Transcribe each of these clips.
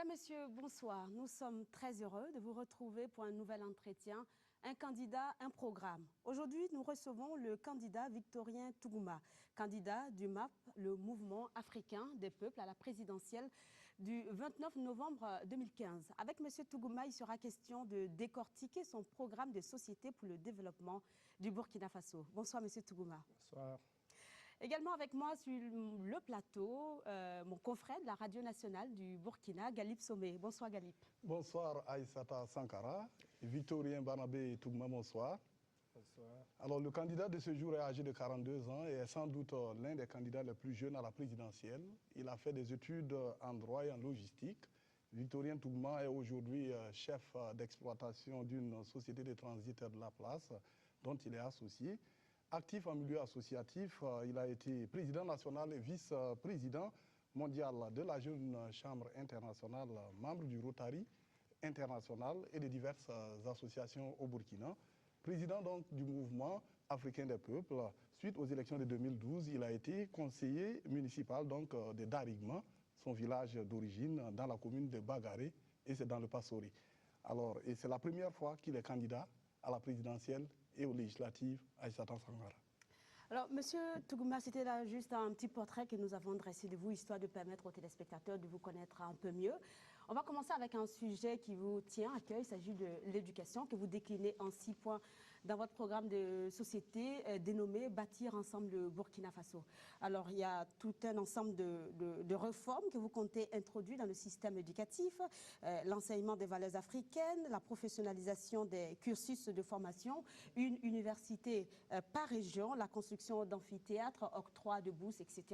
Mesdames, Messieurs, bonsoir. Nous sommes très heureux de vous retrouver pour un nouvel entretien. Un candidat, un programme. Aujourd'hui, nous recevons le candidat Victorien Tougouma, candidat du MAP, le Mouvement africain des peuples, à la présidentielle du 29 novembre 2015. Avec M. Tougouma, il sera question de décortiquer son programme de société pour le développement du Burkina Faso. Bonsoir, M. Tougouma. Bonsoir. Également avec moi sur le plateau, mon confrère de la radio nationale du Burkina, Galip Somé. Bonsoir Galip. Bonsoir Aïssata Sankara, Victorien Barnabé Tougouma, bonsoir. Bonsoir. Alors le candidat de ce jour est âgé de 42 ans et est sans doute l'un des candidats les plus jeunes à la présidentielle. Il a fait des études en droit et en logistique. Victorien Tougouma est aujourd'hui chef d'exploitation d'une société de transit de la place dont il est associé. Actif en milieu associatif, il a été président national et vice-président mondial de la Jeune Chambre internationale, membre du Rotary international et de diverses associations au Burkina. Président donc du mouvement africain des peuples. Suite aux élections de 2012, il a été conseiller municipal donc, de Darigma, son village d'origine, dans la commune de Bagaré, et c'est dans le Passori. Alors, et c'est la première fois qu'il est candidat à la présidentielle et aux législatives à Satan Sangara. Alors, Monsieur Tougouma, c'était là juste un petit portrait que nous avons dressé de vous, histoire de permettre aux téléspectateurs de vous connaître un peu mieux. On va commencer avec un sujet qui vous tient à cœur. Il s'agit de l'éducation, que vous déclinez en 6 points dans votre programme de société dénommé « Bâtir ensemble le Burkina Faso ». Alors, il y a tout un ensemble de réformes que vous comptez introduire dans le système éducatif, l'enseignement des valeurs africaines, la professionnalisation des cursus de formation, une université par région, la construction d'amphithéâtres, octroi de bourses, etc.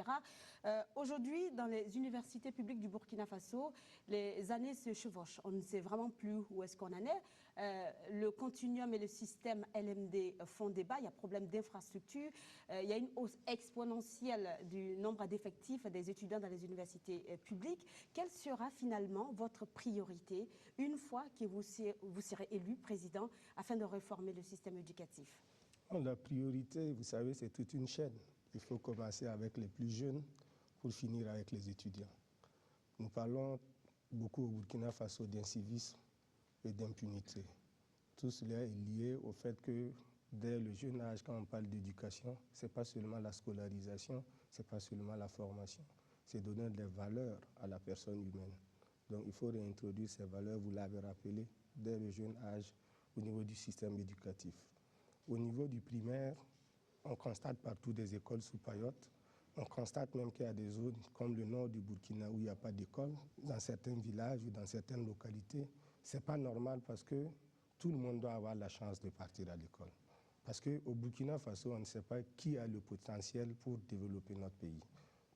Aujourd'hui, dans les universités publiques du Burkina Faso, les années se chevauchent. On ne sait vraiment plus où est-ce qu'on en est. Le continuum et le système LMD font débat. Il y a problème d'infrastructure. Il y a une hausse exponentielle du nombre d'effectifs des étudiants dans les universités publiques. Quelle sera finalement votre priorité une fois que vous serez élu président afin de réformer le système éducatif? La priorité, vous savez, c'est toute une chaîne. Il faut commencer avec les plus jeunes pour finir avec les étudiants. Nous parlons beaucoup au Burkina Faso d'incivisme et d'impunité. Tout cela est lié au fait que dès le jeune âge, quand on parle d'éducation, ce n'est pas seulement la scolarisation, ce n'est pas seulement la formation, c'est donner des valeurs à la personne humaine. Donc il faut réintroduire ces valeurs, vous l'avez rappelé, dès le jeune âge au niveau du système éducatif. Au niveau du primaire, on constate partout des écoles sous paillotes. On constate même qu'il y a des zones comme le nord du Burkina où il n'y a pas d'école. Dans certains villages ou dans certaines localités, ce n'est pas normal parce que tout le monde doit avoir la chance de partir à l'école. Parce qu'au Burkina Faso, on ne sait pas qui a le potentiel pour développer notre pays.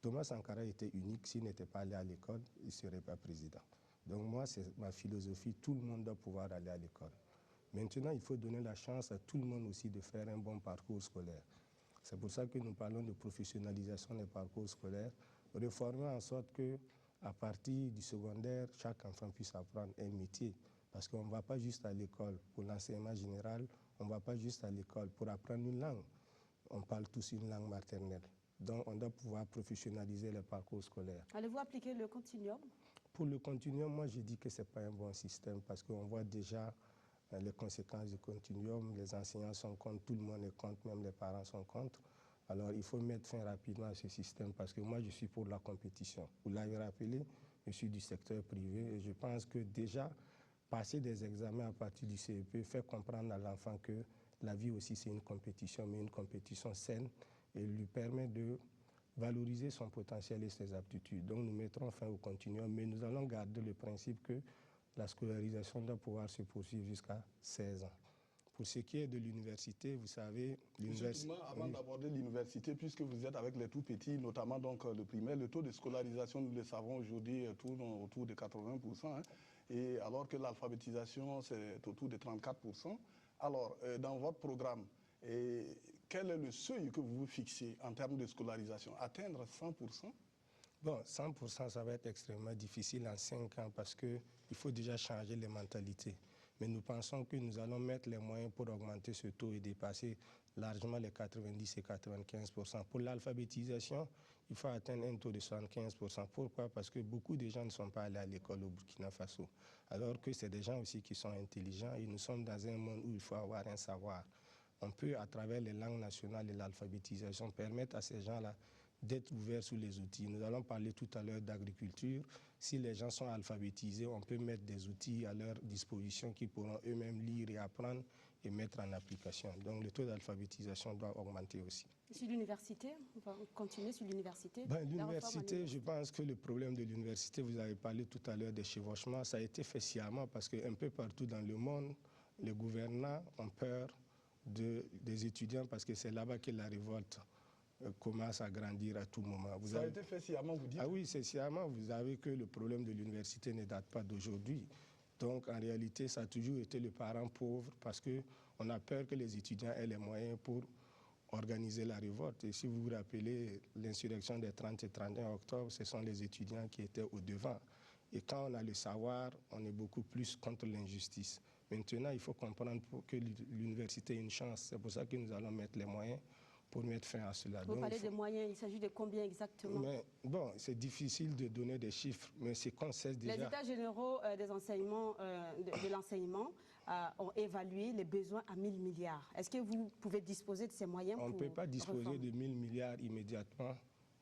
Thomas Sankara était unique. S'il n'était pas allé à l'école, il ne serait pas président. Donc moi, c'est ma philosophie. Tout le monde doit pouvoir aller à l'école. Maintenant, il faut donner la chance à tout le monde aussi de faire un bon parcours scolaire. C'est pour ça que nous parlons de professionnalisation des parcours scolaires, réformer en sorte qu'à partir du secondaire, chaque enfant puisse apprendre un métier. Parce qu'on ne va pas juste à l'école pour l'enseignement général, on ne va pas juste à l'école pour apprendre une langue. On parle tous une langue maternelle. Donc on doit pouvoir professionnaliser les parcours scolaires. Allez-vous appliquer le continuum? Pour le continuum, moi je dis que ce n'est pas un bon système parce qu'on voit déjà les conséquences du continuum, les enseignants sont contre, tout le monde est contre, même les parents sont contre. Alors il faut mettre fin rapidement à ce système parce que moi je suis pour la compétition. Vous l'avez rappelé, je suis du secteur privé et je pense que déjà passer des examens à partir du CEP fait comprendre à l'enfant que la vie aussi c'est une compétition, mais une compétition saine et lui permet de valoriser son potentiel et ses aptitudes. Donc nous mettrons fin au continuum, mais nous allons garder le principe que la scolarisation doit pouvoir se poursuivre jusqu'à 16 ans. Pour ce qui est de l'université, vous savez... Justement, avant d'aborder l'université, puisque vous êtes avec les tout-petits, notamment donc le primaire, le taux de scolarisation, nous le savons aujourd'hui, tourne autour de 80%, hein, et alors que l'alphabétisation, c'est autour de 34%. Alors, dans votre programme, quel est le seuil que vous fixez en termes de scolarisation? Atteindre 100%? Bon, 100%, ça va être extrêmement difficile en 5 ans parce qu'il faut déjà changer les mentalités. Mais nous pensons que nous allons mettre les moyens pour augmenter ce taux et dépasser largement les 90 et 95%. Pour l'alphabétisation, il faut atteindre un taux de 75%. Pourquoi? Parce que beaucoup de gens ne sont pas allés à l'école au Burkina Faso. Alors que c'est des gens aussi qui sont intelligents et nous sommes dans un monde où il faut avoir un savoir. On peut, à travers les langues nationales et l'alphabétisation, permettre à ces gens-là d'être ouverts sur les outils. Nous allons parler tout à l'heure d'agriculture. Si les gens sont alphabétisés, on peut mettre des outils à leur disposition qu'ils pourront eux-mêmes lire et apprendre et mettre en application. Donc le taux d'alphabétisation doit augmenter aussi. Sur l'université, on va continuer sur l'université. L'université, je pense que le problème de l'université, vous avez parlé tout à l'heure des chevauchements, ça a été fait sciemment parce qu'un peu partout dans le monde, les gouvernants ont peur des étudiants parce que c'est là-bas que la révolte commence à grandir à tout moment. Ça a été fait sciemment, vous dites? Ah oui, c'est sciemment. Vous savez que le problème de l'université ne date pas d'aujourd'hui. Donc, en réalité, ça a toujours été le parent pauvre parce qu'on a peur que les étudiants aient les moyens pour organiser la révolte. Et si vous vous rappelez, l'insurrection des 30 et 31 octobre, ce sont les étudiants qui étaient au devant. Et quand on a le savoir, on est beaucoup plus contre l'injustice. Maintenant, il faut comprendre que l'université est une chance. C'est pour ça que nous allons mettre les moyens pour mettre fin à cela. Vous parlez des moyens, il s'agit de combien exactement? Mais bon, c'est difficile de donner des chiffres, mais c'est qu'on sait déjà. Les états généraux des enseignements, de l'enseignement ont évalué les besoins à 1000 milliards. Est-ce que vous pouvez disposer de ces moyens? On ne peut pas disposer reformer de 1000 milliards immédiatement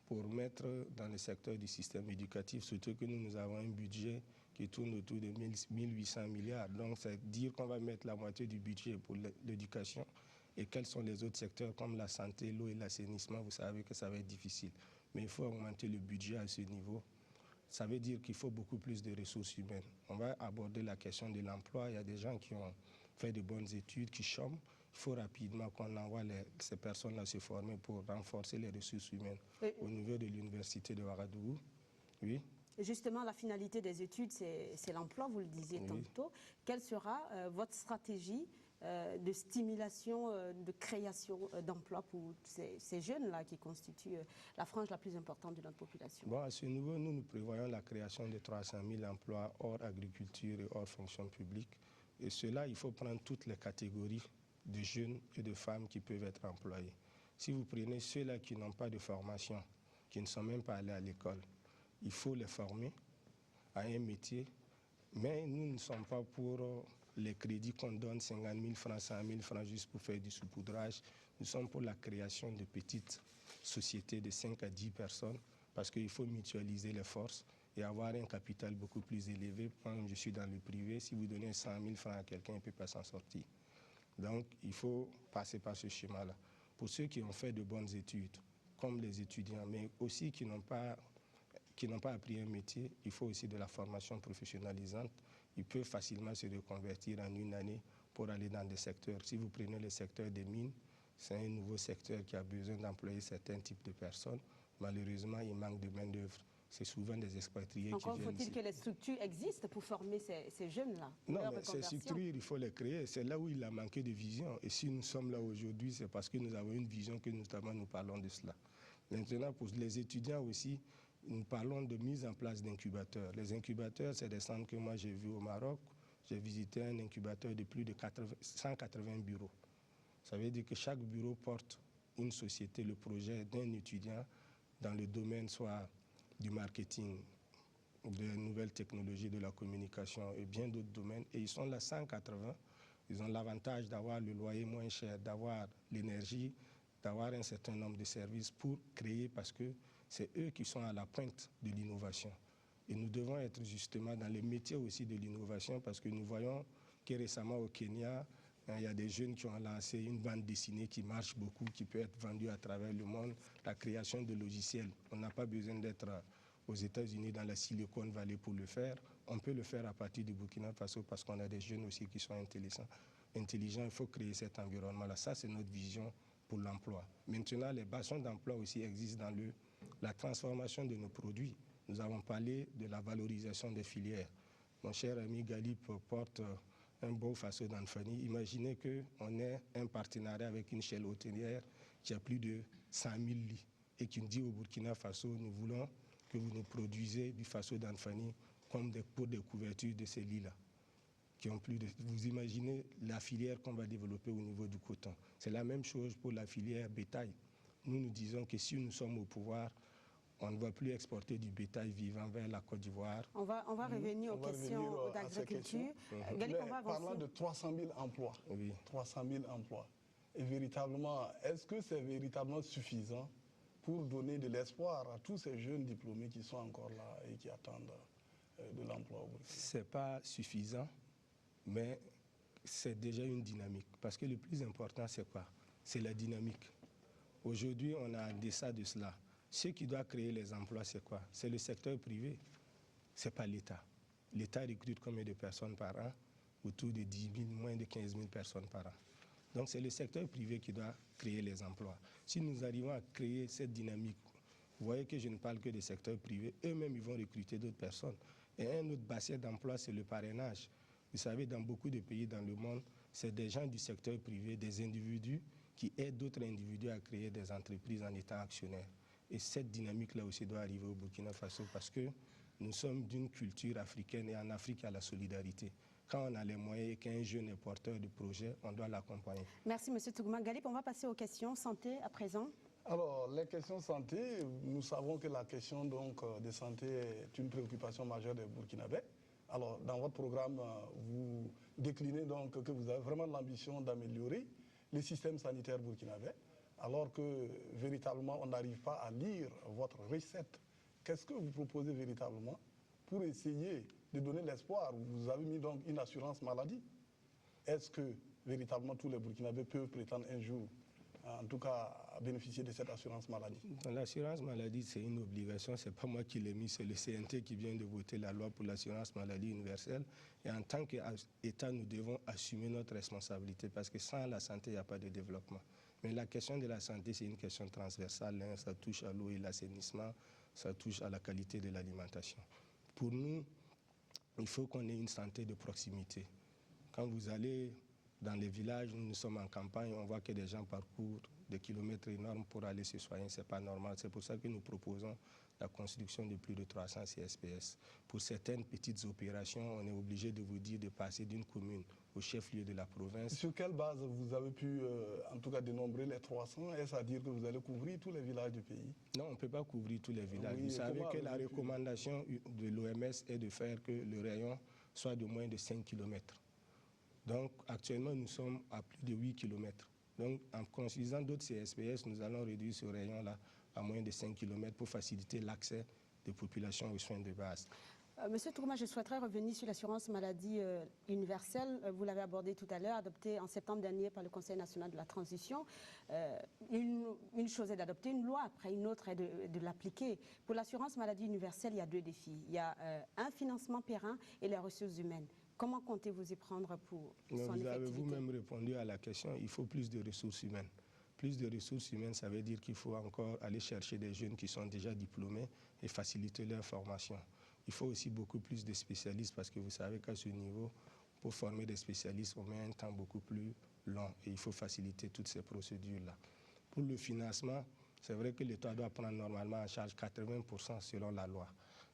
pour mettre dans le secteur du système éducatif, surtout que nous avons un budget qui tourne autour de 1800 milliards. Donc, c'est dire qu'on va mettre la moitié du budget pour l'éducation. Et quels sont les autres secteurs comme la santé, l'eau et l'assainissement, vous savez que ça va être difficile. Mais il faut augmenter le budget à ce niveau. Ça veut dire qu'il faut beaucoup plus de ressources humaines. On va aborder la question de l'emploi. Il y a des gens qui ont fait de bonnes études, qui chôment. Il faut rapidement qu'on envoie ces personnes-là se former pour renforcer les ressources humaines au niveau de l'université de Ouagadougou. Oui. Justement, la finalité des études, c'est l'emploi, vous le disiez tantôt. Quelle sera votre stratégie de stimulation, de création d'emplois pour ces jeunes-là qui constituent la frange la plus importante de notre population? Bon, à ce niveau, nous prévoyons la création de 300 000 emplois hors agriculture et hors fonction publique. Et cela, il faut prendre toutes les catégories de jeunes et de femmes qui peuvent être employés. Si vous prenez ceux-là qui n'ont pas de formation, qui ne sont même pas allés à l'école, il faut les former à un métier. Mais nous ne sommes pas pour les crédits qu'on donne, 50 000 francs, 100 000 francs, juste pour faire du saupoudrage. Nous sommes pour la création de petites sociétés de 5 à 10 personnes parce qu'il faut mutualiser les forces et avoir un capital beaucoup plus élevé. Quand je suis dans le privé, si vous donnez 100 000 francs à quelqu'un, il ne peut pas s'en sortir. Donc, il faut passer par ce schéma-là. Pour ceux qui ont fait de bonnes études, comme les étudiants, mais aussi qui n'ont pas appris un métier, il faut aussi de la formation professionnalisante. Ils peuvent facilement se reconvertir en une année pour aller dans des secteurs. Si vous prenez le secteur des mines, c'est un nouveau secteur qui a besoin d'employer certains types de personnes. Malheureusement, il manque de main-d'œuvre. C'est souvent des expatriés qui viennent ici. Encore faut-il que les structures existent pour former ces jeunes-là? Non, mais ces structures, il faut les créer. C'est là où il a manqué de vision. Et si nous sommes là aujourd'hui, c'est parce que nous avons une vision que notamment nous parlons de cela. Maintenant, pour les étudiants aussi, nous parlons de mise en place d'incubateurs. Les incubateurs, c'est des centres que moi j'ai vus au Maroc. J'ai visité un incubateur de plus de 180 bureaux. Ça veut dire que chaque bureau porte une société, le projet d'un étudiant dans le domaine soit du marketing, des nouvelles technologies, de la communication et bien d'autres domaines. Et ils sont là 180. Ils ont l'avantage d'avoir le loyer moins cher, d'avoir l'énergie, d'avoir un certain nombre de services pour créer parce que c'est eux qui sont à la pointe de l'innovation. Et nous devons être justement dans les métiers aussi de l'innovation parce que nous voyons que récemment au Kenya, il y a des jeunes qui ont lancé une bande dessinée qui marche beaucoup, qui peut être vendue à travers le monde, la création de logiciels. On n'a pas besoin d'être aux États-Unis dans la Silicon Valley pour le faire. On peut le faire à partir du Burkina Faso parce qu'on a des jeunes aussi qui sont intelligents. Il faut créer cet environnement-là. Ça, c'est notre vision pour l'emploi. Maintenant, les bassins d'emploi aussi existent dans la transformation de nos produits. Nous avons parlé de la valorisation des filières. Mon cher ami Galip porte un beau faso d'Anfani. Imaginez qu'on ait un partenariat avec une chaîne hôtelière qui a plus de 100 000 lits et qui nous dit au Burkina Faso, nous voulons que vous nous produisez du faso d'Anfani comme pour des couvertures de ces lits-là. qui ont plus de... Vous imaginez la filière qu'on va développer au niveau du coton. C'est la même chose pour la filière bétail. Nous disons que si nous sommes au pouvoir, on ne va plus exporter du bétail vivant vers la Côte d'Ivoire. On va revenir aux questions d'agriculture. Parlant de 300 000 emplois, oui. 300 000 emplois, et véritablement, est-ce que c'est véritablement suffisant pour donner de l'espoir à tous ces jeunes diplômés qui sont encore là et qui attendent de l'emploi au Burkina? Ce n'est pas suffisant, mais c'est déjà une dynamique. Parce que le plus important, c'est quoi? C'est la dynamique. Aujourd'hui, on a des ça de cela. Ce qui doit créer les emplois, c'est quoi? C'est le secteur privé, ce n'est pas l'État. L'État recrute combien de personnes par an? Autour de 10 000, moins de 15 000 personnes par an. Donc c'est le secteur privé qui doit créer les emplois. Si nous arrivons à créer cette dynamique, vous voyez que je ne parle que des secteurs privés, eux-mêmes ils vont recruter d'autres personnes. Et un autre bassin d'emploi, c'est le parrainage. Vous savez, dans beaucoup de pays dans le monde, c'est des gens du secteur privé, des individus qui aident d'autres individus à créer des entreprises en étant actionnaires. Et cette dynamique-là aussi doit arriver au Burkina Faso parce que nous sommes d'une culture africaine et en Afrique, il y a la solidarité. Quand on a les moyens et qu'un jeune est porteur de projet, on doit l'accompagner. Merci, M. Tougouma. Galip, on va passer aux questions santé à présent. Alors, les questions santé, nous savons que la question donc, de santé est une préoccupation majeure des Burkinabés. Alors, dans votre programme, vous déclinez donc que vous avez vraiment l'ambition d'améliorer le système sanitaire burkinabé, alors que véritablement, on n'arrive pas à lire votre recette. Qu'est-ce que vous proposez véritablement pour essayer de donner l'espoir? Vous avez mis donc une assurance maladie. Est-ce que véritablement tous les Burkinabés peuvent prétendre un jour, en tout cas, à bénéficier de cette assurance maladie? L'assurance maladie, c'est une obligation. Ce n'est pas moi qui l'ai mis, c'est le CNT qui vient de voter la loi pour l'assurance maladie universelle. Et en tant qu'État, nous devons assumer notre responsabilité parce que sans la santé, il n'y a pas de développement. Mais la question de la santé, c'est une question transversale. Hein. Ça touche à l'eau et l'assainissement, ça touche à la qualité de l'alimentation. Pour nous, il faut qu'on ait une santé de proximité. Quand vous allez dans les villages, nous sommes en campagne, on voit que des gens parcourent des kilomètres énormes pour aller se soigner. Ce n'est pas normal. C'est pour ça que nous proposons la construction de plus de 300 CSPS. Pour certaines petites opérations, on est obligé de vous dire de passer d'une commune au chef-lieu de la province. Sur quelle base vous avez pu, en tout cas, dénombrer les 300? Est-ce à dire que vous allez couvrir tous les villages du pays? Non, on ne peut pas couvrir tous les villages. Oui, vous savez que la recommandation de l'OMS est de faire que le rayon soit de moins de 5 km. Donc, actuellement, nous sommes à plus de 8 km. Donc, en construisant d'autres CSPS, nous allons réduire ce rayon-là à moins de 5 km pour faciliter l'accès des populations aux soins de base. Monsieur Tougouma, je souhaiterais revenir sur l'assurance maladie universelle. Vous l'avez abordé tout à l'heure, adoptée en septembre dernier par le Conseil national de la transition. Une chose est d'adopter une loi, après une autre est de l'appliquer. Pour l'assurance maladie universelle, il y a deux défis. Il y a un financement périn et les ressources humaines. Comment comptez-vous y prendre pour son effectivité? Vous avez vous-même répondu à la question, il faut plus de ressources humaines. Plus de ressources humaines, ça veut dire qu'il faut encore aller chercher des jeunes qui sont déjà diplômés et faciliter leur formation. Il faut aussi beaucoup plus de spécialistes parce que vous savez qu'à ce niveau, pour former des spécialistes, on met un temps beaucoup plus long et il faut faciliter toutes ces procédures-là. Pour le financement, c'est vrai que l'État doit prendre normalement en charge 80% selon la loi,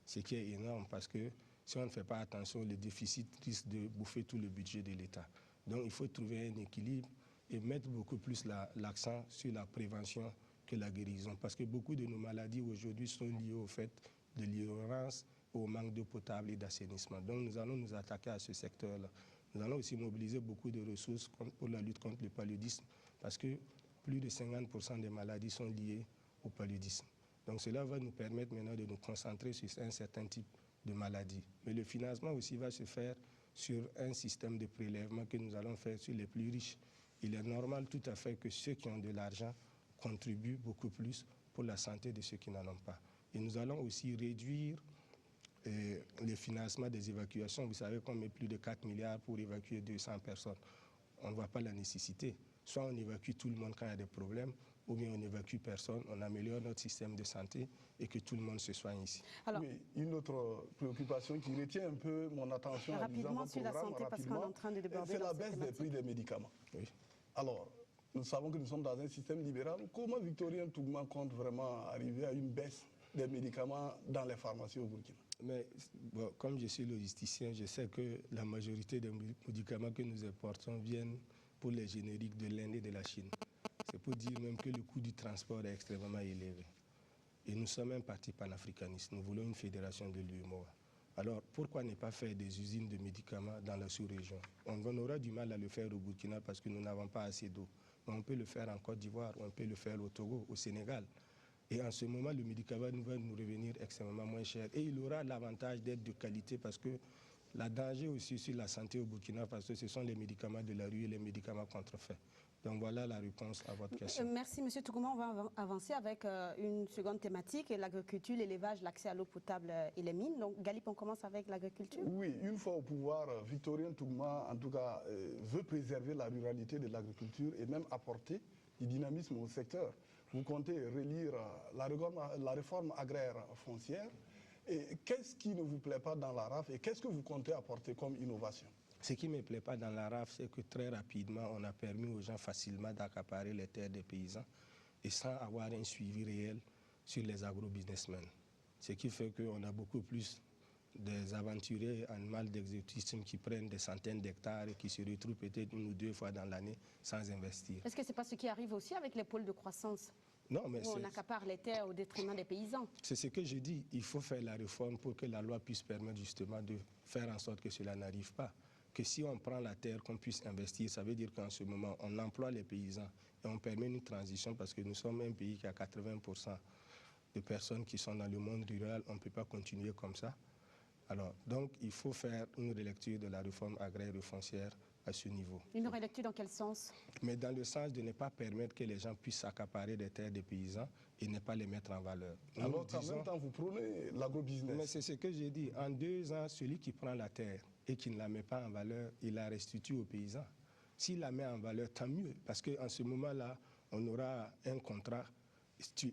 ce qui est énorme parce que si on ne fait pas attention, le déficit risque de bouffer tout le budget de l'État. Donc il faut trouver un équilibre et mettre beaucoup plus l'accent sur la prévention que la guérison. Parce que beaucoup de nos maladies aujourd'hui sont liées au fait de l'ignorance, au manque d'eau potable et d'assainissement. Donc nous allons nous attaquer à ce secteur-là. Nous allons aussi mobiliser beaucoup de ressources pour la lutte contre le paludisme parce que plus de 50% des maladies sont liées au paludisme. Donc cela va nous permettre maintenant de nous concentrer sur un certain type de maladies. Mais le financement aussi va se faire sur un système de prélèvement que nous allons faire sur les plus riches. Il est normal tout à fait que ceux qui ont de l'argent contribuent beaucoup plus pour la santé de ceux qui n'en ont pas. Et nous allons aussi réduire le financement des évacuations. Vous savez qu'on met plus de 4 milliards pour évacuer 200 personnes. On ne voit pas la nécessité. Soit on évacue tout le monde quand il y a des problèmes, ou bien on n'évacue personne, on améliore notre système de santé et que tout le monde se soigne ici. Alors, oui, une autre préoccupation qui retient un peu mon attention rapidement sur la santé, parce qu'on est en train de déborder. C'est la baisse des prix des médicaments. Oui. Alors, nous savons que nous sommes dans un système libéral. Comment Victorien Tougouma compte vraiment arriver à une baisse des médicaments dans les pharmacies au Burkina? Mais bon, comme je suis logisticien, je sais que la majorité des médicaments que nous importons viennent pour les génériques de l'Inde et de la Chine. C'est pour dire même que le coût du transport est extrêmement élevé. Et nous sommes un parti panafricaniste. Nous voulons une fédération de l'UEMOA. Alors, pourquoi ne pas faire des usines de médicaments dans la sous-région? On aura du mal à le faire au Burkina parce que nous n'avons pas assez d'eau. Mais on peut le faire en Côte d'Ivoire, on peut le faire au Togo, au Sénégal. Et en ce moment, le médicament va nous revenir extrêmement moins cher. Et il aura l'avantage d'être de qualité parce que la danger aussi sur la santé au Burkina Faso, ce sont les médicaments de la rue et les médicaments contrefaits. Donc voilà la réponse à votre question. Merci, M. Tougouma. On va avancer avec une seconde thématique, l'agriculture, l'élevage, l'accès à l'eau potable et les mines. Donc, Galip, on commence avec l'agriculture. Oui, une fois au pouvoir, Victorien Tougouma, en tout cas, veut préserver la ruralité de l'agriculture et même apporter du dynamisme au secteur. Vous comptez relire la réforme agraire foncière. Et qu'est-ce qui ne vous plaît pas dans la RAF et qu'est-ce que vous comptez apporter comme innovation? Ce qui ne me plaît pas dans la RAF, c'est que très rapidement, on a permis aux gens facilement d'accaparer les terres des paysans et sans avoir un suivi réel sur les agro-businessmen. Ce qui fait qu'on a beaucoup plus des aventuriers en mal d'exotisme qui prennent des centaines d'hectares et qui se retrouvent peut-être 1 ou 2 fois dans l'année sans investir. Est-ce que ce n'est pas ce qui arrive aussi avec les pôles de croissance? Non, mais où on accapare les terres au détriment des paysans? C'est ce que je dis. Il faut faire la réforme pour que la loi puisse permettre justement de faire en sorte que cela n'arrive pas. Que si on prend la terre, qu'on puisse investir, ça veut dire qu'en ce moment, on emploie les paysans et on permet une transition parce que nous sommes un pays qui a 80% de personnes qui sont dans le monde rural. On ne peut pas continuer comme ça. Alors, donc, il faut faire une relecture de la réforme agraire et foncière à ce niveau. Une relecture dans quel sens? Mais dans le sens de ne pas permettre que les gens puissent accaparer des terres des paysans et ne pas les mettre en valeur. Alors qu'en même temps, vous prônez l'agrobusiness. Mais c'est ce que j'ai dit. En 2 ans, celui qui prend la terre et qui ne la met pas en valeur, il la restitue aux paysans. S'il la met en valeur, tant mieux. Parce qu'en ce moment-là, on aura un contrat.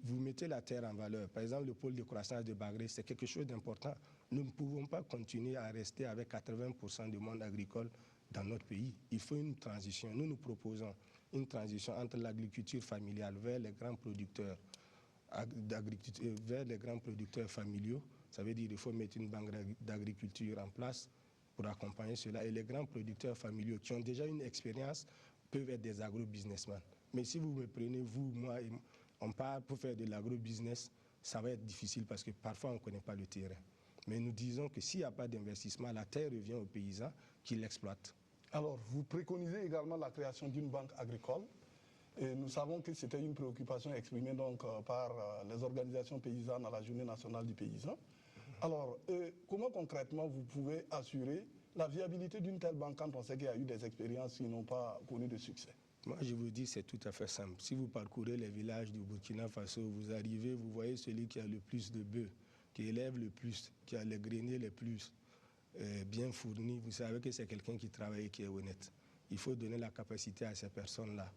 Vous mettez la terre en valeur. Par exemple, le pôle de croissance de Bagré, c'est quelque chose d'important. Nous ne pouvons pas continuer à rester avec 80% du monde agricole dans notre pays. Il faut une transition. Nous proposons une transition entre l'agriculture familiale vers les grands producteurs, vers les grands producteurs familiaux. Ça veut dire qu'il faut mettre une banque d'agriculture en place pour accompagner cela. Et les grands producteurs familiaux qui ont déjà une expérience peuvent être des agro-businessmen. Mais si vous me prenez, vous, moi, on part pour faire de l'agro-business, ça va être difficile parce que parfois on ne connaît pas le terrain. Mais nous disons que s'il n'y a pas d'investissement, la terre revient aux paysans qui l'exploitent. Alors, vous préconisez également la création d'une banque agricole. Et nous savons que c'était une préoccupation exprimée donc par les organisations paysannes à la Journée nationale du paysan. Alors, comment concrètement vous pouvez assurer la viabilité d'une telle banque quand on sait qu'il y a eu des expériences qui n'ont pas connu de succès? Moi, je vous dis, c'est tout à fait simple. Si vous parcourez les villages du Burkina Faso, vous arrivez, vous voyez celui qui a le plus de bœufs, qui élève le plus, qui a les greniers les plus bien fournis. Vous savez que c'est quelqu'un qui travaille et qui est honnête. Il faut donner la capacité à ces personnes-là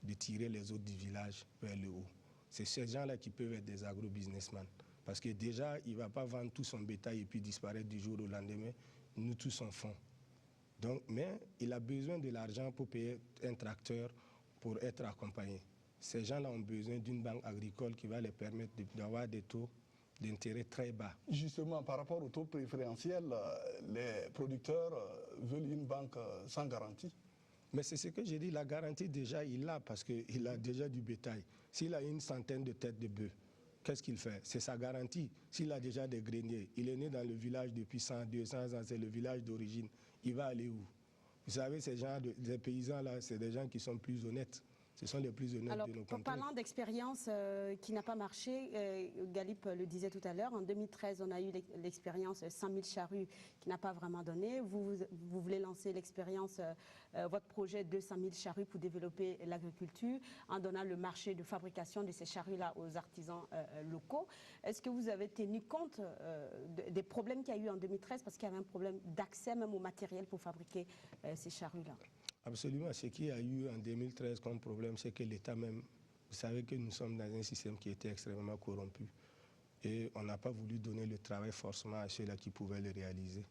de tirer les autres du village vers le haut. C'est ces gens-là qui peuvent être des agro-businessmen. Parce que déjà, il ne va pas vendre tout son bétail et puis disparaître du jour au lendemain. Nous tous en font. Donc, mais il a besoin de l'argent pour payer un tracteur pour être accompagné. Ces gens-là ont besoin d'une banque agricole qui va les permettre d'avoir des taux d'intérêt très bas. Justement, par rapport au taux préférentiel, les producteurs veulent une banque sans garantie. Mais c'est ce que j'ai dit, la garantie déjà, il l'a parce qu'il a déjà du bétail. S'il a une centaine de têtes de bœufs, qu'est-ce qu'il fait? C'est sa garantie. S'il a déjà des greniers, il est né dans le village depuis 100, 200 ans, c'est le village d'origine. Il va aller où? Vous savez, ces gens, des paysans-là, c'est des gens qui sont plus honnêtes. Ce sont les plus honnêtes de nos contrées. Parlant d'expérience qui n'a pas marché, Galip le disait tout à l'heure, en 2013, on a eu l'expérience 100 000 charrues qui n'a pas vraiment donné. Vous voulez lancer l'expérience, votre projet 200 000 charrues pour développer l'agriculture en donnant le marché de fabrication de ces charrues-là aux artisans locaux. Est-ce que vous avez tenu compte des problèmes qu'il y a eu en 2013 parce qu'il y avait un problème d'accès même au matériel pour fabriquer ces charrues-là? Absolument. Ce qu'il y a eu en 2013 comme problème, c'est que l'État même, vous savez que nous sommes dans un système qui était extrêmement corrompu. Et on n'a pas voulu donner le travail forcément à ceux-là qui pouvaient le réaliser.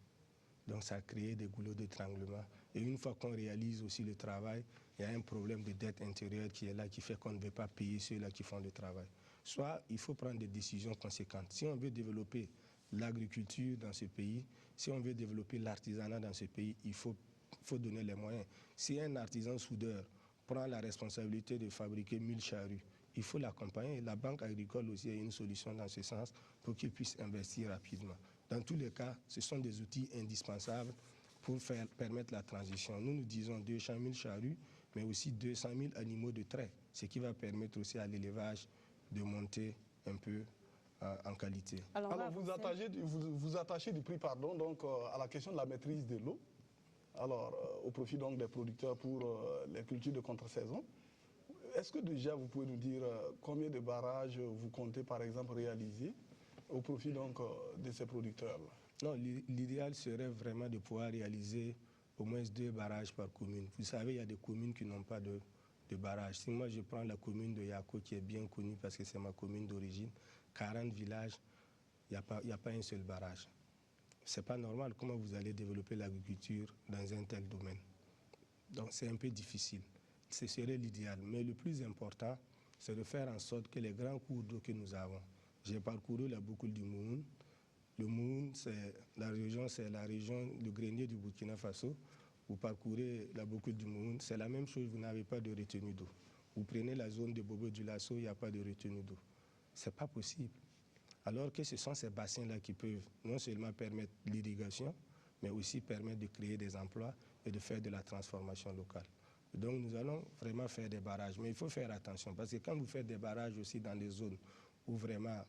Donc ça a créé des goulots d'étranglement. Et une fois qu'on réalise aussi le travail, il y a un problème de dette intérieure qui est là, qui fait qu'on ne veut pas payer ceux-là qui font le travail. Soit il faut prendre des décisions conséquentes. Si on veut développer l'agriculture dans ce pays, si on veut développer l'artisanat dans ce pays, il faut donner les moyens. Si un artisan soudeur prend la responsabilité de fabriquer 1000 charrues, il faut l'accompagner. La Banque agricole aussi a une solution dans ce sens pour qu'il puisse investir rapidement. Dans tous les cas, ce sont des outils indispensables pour permettre la transition. Nous disons 200 000 charrues, mais aussi 200 000 animaux de trait, ce qui va permettre aussi à l'élevage de monter un peu en qualité. Alors vous attachez du prix donc, à la question de la maîtrise de l'eau, alors au profit donc des producteurs pour les cultures de contre-saison. Est-ce que déjà vous pouvez nous dire combien de barrages vous comptez par exemple réaliser au profit donc de ces producteurs-là? Non, l'idéal serait vraiment de pouvoir réaliser au moins 2 barrages par commune. Vous savez, il y a des communes qui n'ont pas de barrage. Si moi je prends la commune de Yako qui est bien connue parce que c'est ma commune d'origine, 40 villages, il n'y a pas un seul barrage. Ce n'est pas normal. Comment vous allez développer l'agriculture dans un tel domaine? Donc c'est un peu difficile. Ce serait l'idéal. Mais le plus important, c'est de faire en sorte que les grands cours d'eau que nous avons, j'ai parcouru la boucle du Mouhoun. Le Mouhoun, c'est la région, le grenier du Burkina Faso. Vous parcourez la boucle du Mouhoun, c'est la même chose, vous n'avez pas de retenue d'eau. Vous prenez la zone de Bobo du Lasso, il n'y a pas de retenue d'eau. Ce n'est pas possible. Alors que ce sont ces bassins-là qui peuvent non seulement permettre l'irrigation, mais aussi permettre de créer des emplois et de faire de la transformation locale. Donc nous allons vraiment faire des barrages. Mais il faut faire attention, parce que quand vous faites des barrages aussi dans des zones où vraiment,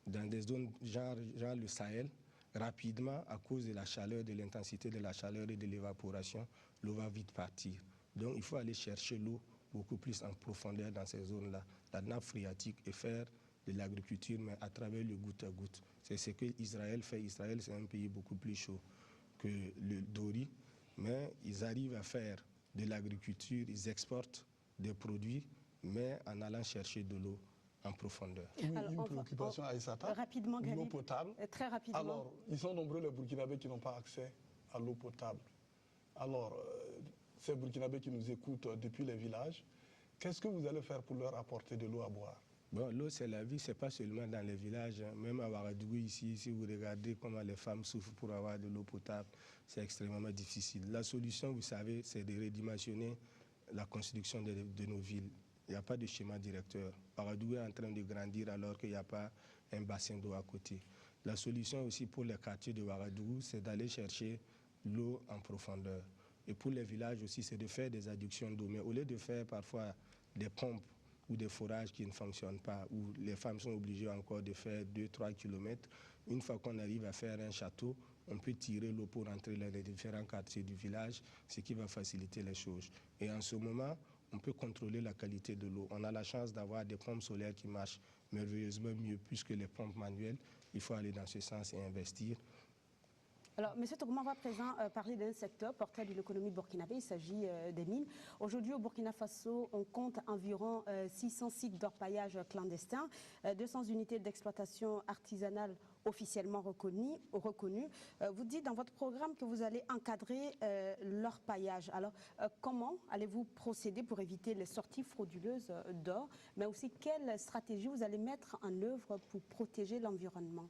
dans des zones genre le Sahel, rapidement, à cause de la chaleur, de l'intensité de la chaleur et de l'évaporation, l'eau va vite partir. Donc il faut aller chercher l'eau beaucoup plus en profondeur dans ces zones-là, la nappe phréatique, et faire de l'agriculture, mais à travers le goutte à goutte. C'est ce que Israël fait. Israël, c'est un pays beaucoup plus chaud que le Dori, mais ils arrivent à faire de l'agriculture, ils exportent des produits, mais en allant chercher de l'eau en profondeur. Oui, une préoccupation à Aïssata, rapidement, l'eau potable. Très rapidement. Alors, ils sont nombreux les Burkinabés qui n'ont pas accès à l'eau potable. Alors, ces Burkinabés qui nous écoutent depuis les villages, qu'est-ce que vous allez faire pour leur apporter de l'eau à boire? Bon, l'eau, c'est la vie, ce n'est pas seulement dans les villages. Hein. Même à Ouagadougou, ici, si vous regardez comment les femmes souffrent pour avoir de l'eau potable, c'est extrêmement difficile. La solution, vous savez, c'est de redimensionner la construction de nos villes. Il n'y a pas de schéma directeur. Ouagadougou est en train de grandir alors qu'il n'y a pas un bassin d'eau à côté. La solution aussi pour les quartiers de Ouagadougou, c'est d'aller chercher l'eau en profondeur. Et pour les villages aussi, c'est de faire des adductions d'eau. Mais au lieu de faire parfois des pompes ou des forages qui ne fonctionnent pas, où les femmes sont obligées encore de faire 2-3 km, une fois qu'on arrive à faire un château, on peut tirer l'eau pour entrer dans les différents quartiers du village, ce qui va faciliter les choses. Et en ce moment, on peut contrôler la qualité de l'eau. On a la chance d'avoir des pompes solaires qui marchent merveilleusement mieux plus que les pompes manuelles. Il faut aller dans ce sens et investir. Alors, M. Togouma va présent parler d'un secteur porteur de l'économie burkinabé. Il s'agit des mines. Aujourd'hui, au Burkina Faso, on compte environ 600 sites d'orpaillage clandestins, 200 unités d'exploitation artisanale officiellement reconnues. Vous dites dans votre programme que vous allez encadrer l'orpaillage. Alors, comment allez-vous procéder pour éviter les sorties frauduleuses d'or, mais aussi quelle stratégie vous allez mettre en œuvre pour protéger l'environnement?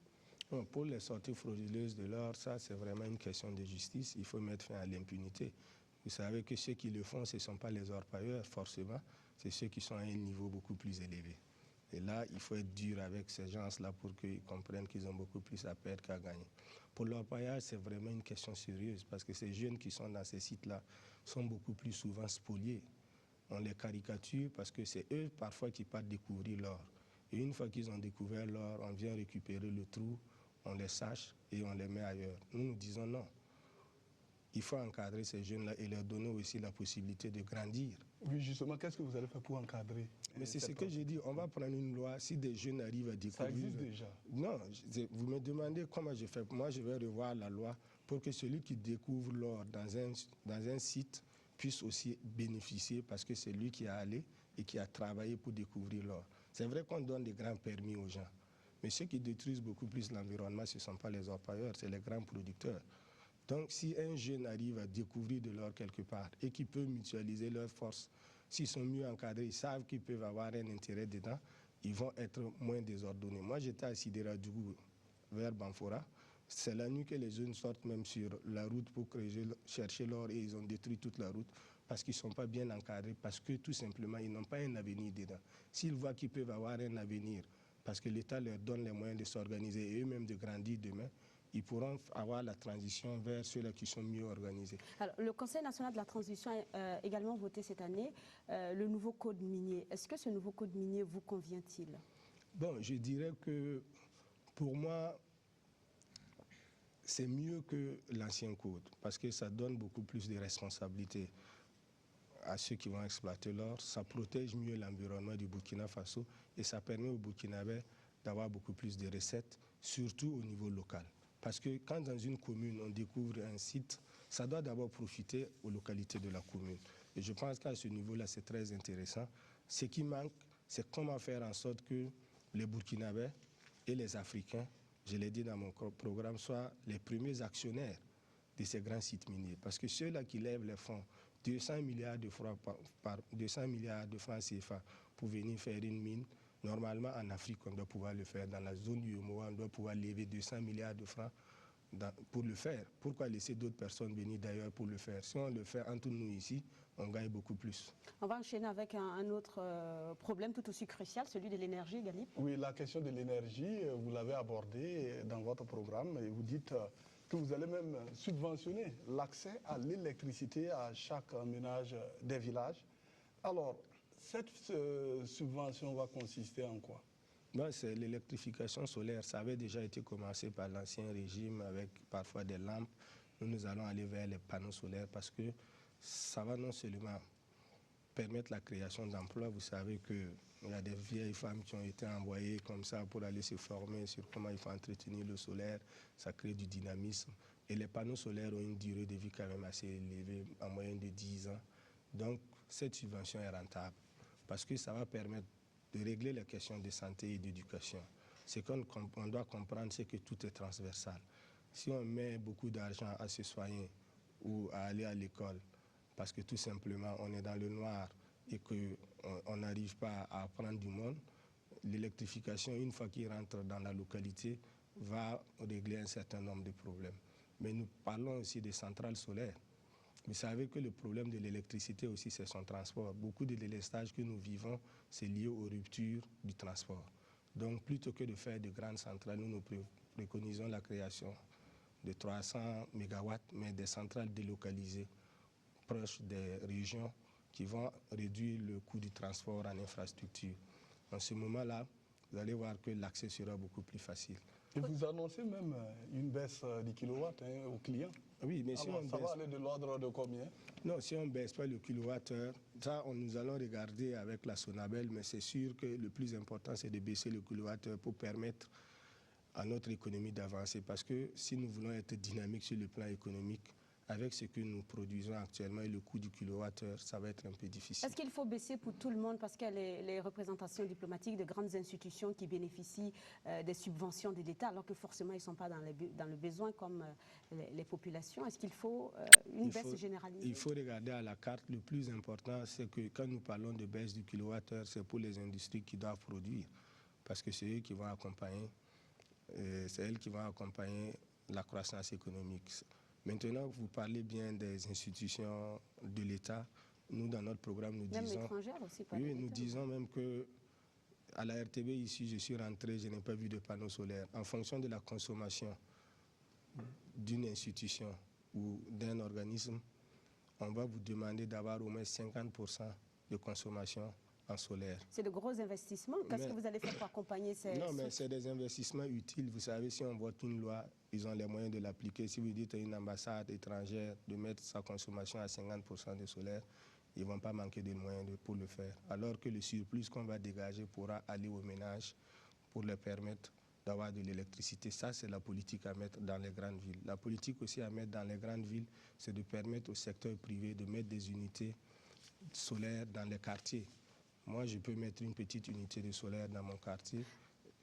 Bon, pour les sorties frauduleuses de l'or, ça c'est vraiment une question de justice. Il faut mettre fin à l'impunité. Vous savez que ceux qui le font, ce ne sont pas les orpailleurs forcément, c'est ceux qui sont à un niveau beaucoup plus élevé. Et là, il faut être dur avec ces gens-là pour qu'ils comprennent qu'ils ont beaucoup plus à perdre qu'à gagner. Pour l'orpaillage, c'est vraiment une question sérieuse parce que ces jeunes qui sont dans ces sites-là sont beaucoup plus souvent spoliés. On les caricature parce que c'est eux parfois qui partent découvrir l'or. Et une fois qu'ils ont découvert l'or, on vient récupérer le trou, on les sache et on les met ailleurs. Nous disons non. Il faut encadrer ces jeunes-là et leur donner aussi la possibilité de grandir. Oui, justement, qu'est-ce que vous allez faire pour encadrer? Mais c'est ce que j'ai dit, on va prendre une loi, si des jeunes arrivent à découvrir... Ça existe déjà? Non, vous me demandez comment je fais. Moi, je vais revoir la loi pour que celui qui découvre l'or dans un site puisse aussi bénéficier parce que c'est lui qui est allé et qui a travaillé pour découvrir l'or. C'est vrai qu'on donne des grands permis aux gens. Mais ceux qui détruisent beaucoup plus l'environnement, ce ne sont pas les orpailleurs, c'est les grands producteurs. Donc, si un jeune arrive à découvrir de l'or quelque part et qu'il peut mutualiser leurs forces, s'ils sont mieux encadrés, ils savent qu'ils peuvent avoir un intérêt dedans, ils vont être moins désordonnés. Moi, j'étais à Sidéradougou vers Banfora. C'est la nuit que les jeunes sortent même sur la route pour chercher l'or et ils ont détruit toute la route parce qu'ils ne sont pas bien encadrés, parce que tout simplement, ils n'ont pas un avenir dedans. S'ils voient qu'ils peuvent avoir un avenir, parce que l'État leur donne les moyens de s'organiser et eux-mêmes de grandir demain, ils pourront avoir la transition vers ceux-là qui sont mieux organisés. Alors, le Conseil national de la transition a également voté cette année le nouveau code minier. Est-ce que ce nouveau code minier vous convient-il? Bon, je dirais que pour moi, c'est mieux que l'ancien code parce que ça donne beaucoup plus de responsabilités à ceux qui vont exploiter l'or. Ça protège mieux l'environnement du Burkina Faso et ça permet aux Burkinabés d'avoir beaucoup plus de recettes, surtout au niveau local. Parce que quand dans une commune, on découvre un site, ça doit d'abord profiter aux localités de la commune. Et je pense qu'à ce niveau-là, c'est très intéressant. Ce qui manque, c'est comment faire en sorte que les Burkinabés et les Africains, je l'ai dit dans mon programme, soient les premiers actionnaires de ces grands sites miniers. Parce que ceux-là qui lèvent les fonds, 200 milliards de francs, 200 milliards de francs CFA pour venir faire une mine, normalement, en Afrique, on doit pouvoir le faire. Dans la zone du UEMOA, on doit pouvoir lever 200 milliards de francs pour le faire. Pourquoi laisser d'autres personnes venir d'ailleurs pour le faire? Si on le fait entre nous ici, on gagne beaucoup plus. On va enchaîner avec un autre problème tout aussi crucial, celui de l'énergie, Galip. Oui, la question de l'énergie, vous l'avez abordée dans votre programme et vous dites que vous allez même subventionner l'accès à l'électricité à chaque ménage des villages. Alors, cette subvention va consister en quoi? Ben, c'est l'électrification solaire. Ça avait déjà été commencé par l'ancien régime avec parfois des lampes. Nous allons aller vers les panneaux solaires parce que ça va non seulement permettre la création d'emplois. Vous savez qu'il y a des vieilles femmes qui ont été envoyées comme ça pour aller se former sur comment il faut entretenir le solaire. Ça crée du dynamisme. Et les panneaux solaires ont une durée de vie quand même assez élevée, en moyenne de 10 ans. Donc, cette subvention est rentable parce que ça va permettre de régler les questions de santé et d'éducation. Ce qu'on doit comprendre, c'est que tout est transversal. Si on met beaucoup d'argent à se soigner ou à aller à l'école, parce que tout simplement on est dans le noir et qu'on n'arrive pas à apprendre du monde, l'électrification, une fois qu'il rentre dans la localité, va régler un certain nombre de problèmes. Mais nous parlons aussi des centrales solaires. Vous savez que le problème de l'électricité aussi, c'est son transport. Beaucoup de délestages que nous vivons, c'est lié aux ruptures du transport. Donc, plutôt que de faire de grandes centrales, nous préconisons la création de 300 MW, mais des centrales délocalisées proches des régions qui vont réduire le coût du transport en infrastructure. En ce moment-là, vous allez voir que l'accès sera beaucoup plus facile. Et vous annoncez même une baisse du kilowatt aux clients. Oui, mais si on ça va aller de l'ordre de combien? Non, si on ne baisse pas le kilowattheure, ça, nous allons regarder avec la Sonabel, mais c'est sûr que le plus important, c'est de baisser le kilowattheure pour permettre à notre économie d'avancer. Parce que si nous voulons être dynamiques sur le plan économique, avec ce que nous produisons actuellement et le coût du kilowattheure, ça va être un peu difficile. Est-ce qu'il faut baisser pour tout le monde parce qu'il y a les représentations diplomatiques de grandes institutions qui bénéficient des subventions de l'État alors que forcément ils ne sont pas dans le besoin comme les populations? Est-ce qu'il faut une baisse généralisée? Il faut regarder à la carte. Le plus important, c'est que quand nous parlons de baisse du kilowattheure, c'est pour les industries qui doivent produire parce que c'est eux qui vont accompagner, c'est elles qui vont accompagner la croissance économique. Maintenant, vous parlez bien des institutions de l'État. Nous, dans notre programme, nous même disons... étrangères aussi, pas Oui, nous disons même que à la RTB, ici, je suis rentré, je n'ai pas vu de panneaux solaires. En fonction de la consommation d'une institution ou d'un organisme, on va vous demander d'avoir au moins 50% de consommation en solaire. C'est de gros investissements. Qu'est-ce que vous allez faire pour accompagner ces... Non, mais c'est des investissements utiles. Vous savez, si on vote une loi, ils ont les moyens de l'appliquer. Si vous dites à une ambassade étrangère de mettre sa consommation à 50% de solaire, ils ne vont pas manquer de moyens pour le faire. Alors que le surplus qu'on va dégager pourra aller aux ménages pour leur permettre d'avoir de l'électricité. Ça, c'est la politique à mettre dans les grandes villes. La politique aussi à mettre dans les grandes villes, c'est de permettre au secteur privé de mettre des unités solaires dans les quartiers. Moi, je peux mettre une petite unité de solaire dans mon quartier.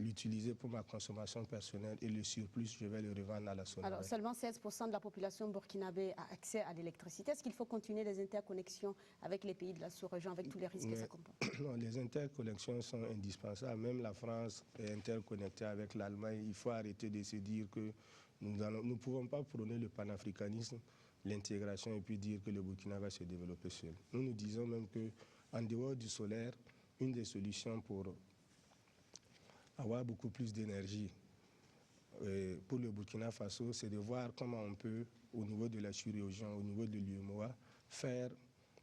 l'utiliser pour ma consommation personnelle et le surplus, je vais le revendre à la Sonabec. Alors, seulement 16% de la population burkinabé a accès à l'électricité. Est-ce qu'il faut continuer les interconnexions avec les pays de la sous-région, avec tous les risques que ça comporte? Non, les interconnexions sont indispensables. Même la France est interconnectée avec l'Allemagne. Il faut arrêter de se dire que nous ne pouvons pas prôner le panafricanisme, l'intégration et puis dire que le Burkina va se développer seul. Nous disons même qu'en dehors du solaire, une des solutions pour avoir beaucoup plus d'énergie pour le Burkina Faso, c'est de voir comment on peut, au niveau de la sous-région, au niveau de l'UEMOA, faire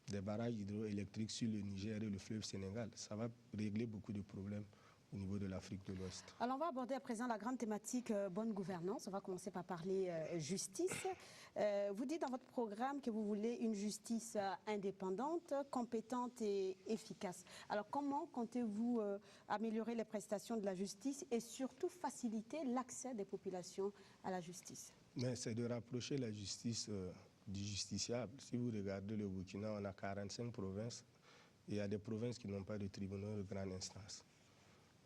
des barrages hydroélectriques sur le Niger et le fleuve Sénégal. Ça va régler beaucoup de problèmes au niveau de l'Afrique de l'Ouest. Alors on va aborder à présent la grande thématique bonne gouvernance. On va commencer par parler justice. Vous dites dans votre programme que vous voulez une justice indépendante, compétente et efficace. Alors comment comptez-vous améliorer les prestations de la justice et surtout faciliter l'accès des populations à la justice? Mais c'est de rapprocher la justice du justiciable. Si vous regardez le Burkina, on a 45 provinces et il y a des provinces qui n'ont pas de tribunaux de grande instance.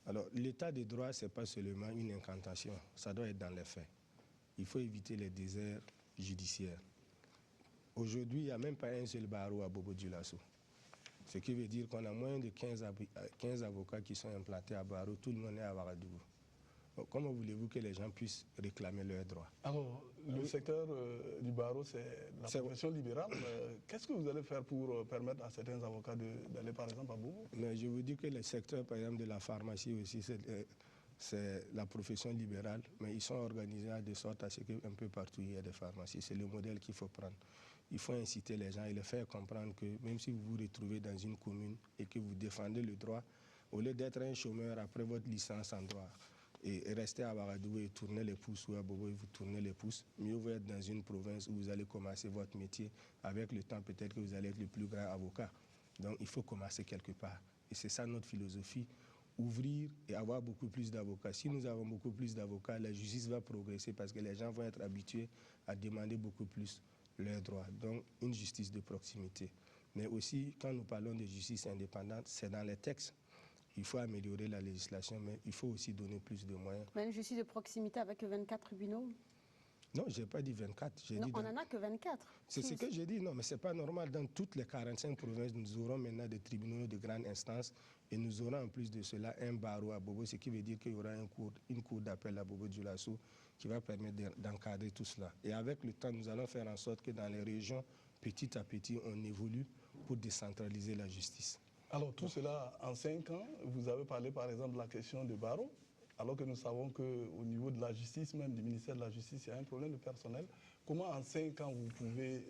Alors, l'état de droit, ce n'est pas seulement une incantation, ça doit être dans les faits. Il faut éviter les déserts judiciaires. Aujourd'hui, il n'y a même pas un seul barreau à Bobo-Dioulasso. Ce qui veut dire qu'on a moins de 15 avocats qui sont implantés à Barreau, tout le monde est à Ouagadougou. Comment voulez-vous que les gens puissent réclamer leurs droits? Alors, le secteur du barreau, c'est la profession libérale. Qu'est-ce que vous allez faire pour permettre à certains avocats d'aller, par exemple, à Bobo? Mais je vous dis que le secteur, par exemple, de la pharmacie aussi, c'est la profession libérale, mais ils sont organisés de sorte à ce qu'un peu partout, il y ait des pharmacies. C'est le modèle qu'il faut prendre. Il faut inciter les gens et les faire comprendre que même si vous vous retrouvez dans une commune et que vous défendez le droit, au lieu d'être un chômeur après votre licence en droit, et rester à Ouagadougou et tourner les pouces, ou à Bobo et vous tournez les pouces, mieux vous êtes dans une province où vous allez commencer votre métier. Avec le temps, peut-être que vous allez être le plus grand avocat. Donc, il faut commencer quelque part. Et c'est ça notre philosophie, ouvrir et avoir beaucoup plus d'avocats. Si nous avons beaucoup plus d'avocats, la justice va progresser parce que les gens vont être habitués à demander beaucoup plus leurs droits. Donc, une justice de proximité. Mais aussi, quand nous parlons de justice indépendante, c'est dans les textes. Il faut améliorer la législation, mais il faut aussi donner plus de moyens. Mais une justice de proximité avec 24 tribunaux? Non, je n'ai pas dit 24. Non, on n'en a que 24. C'est ce que j'ai dit. Non, mais ce n'est pas normal. Dans toutes les 45 provinces, nous aurons maintenant des tribunaux de grande instance et nous aurons en plus de cela un barreau à Bobo, ce qui veut dire qu'il y aura une cour d'appel à Bobo-Dioulasso qui va permettre d'encadrer tout cela. Et avec le temps, nous allons faire en sorte que dans les régions, petit à petit, on évolue pour décentraliser la justice. Alors tout cela, en 5 ans, vous avez parlé par exemple de la question de barreau, alors que nous savons qu'au niveau de la justice, même du ministère de la Justice, il y a un problème de personnel. Comment en 5 ans vous pouvez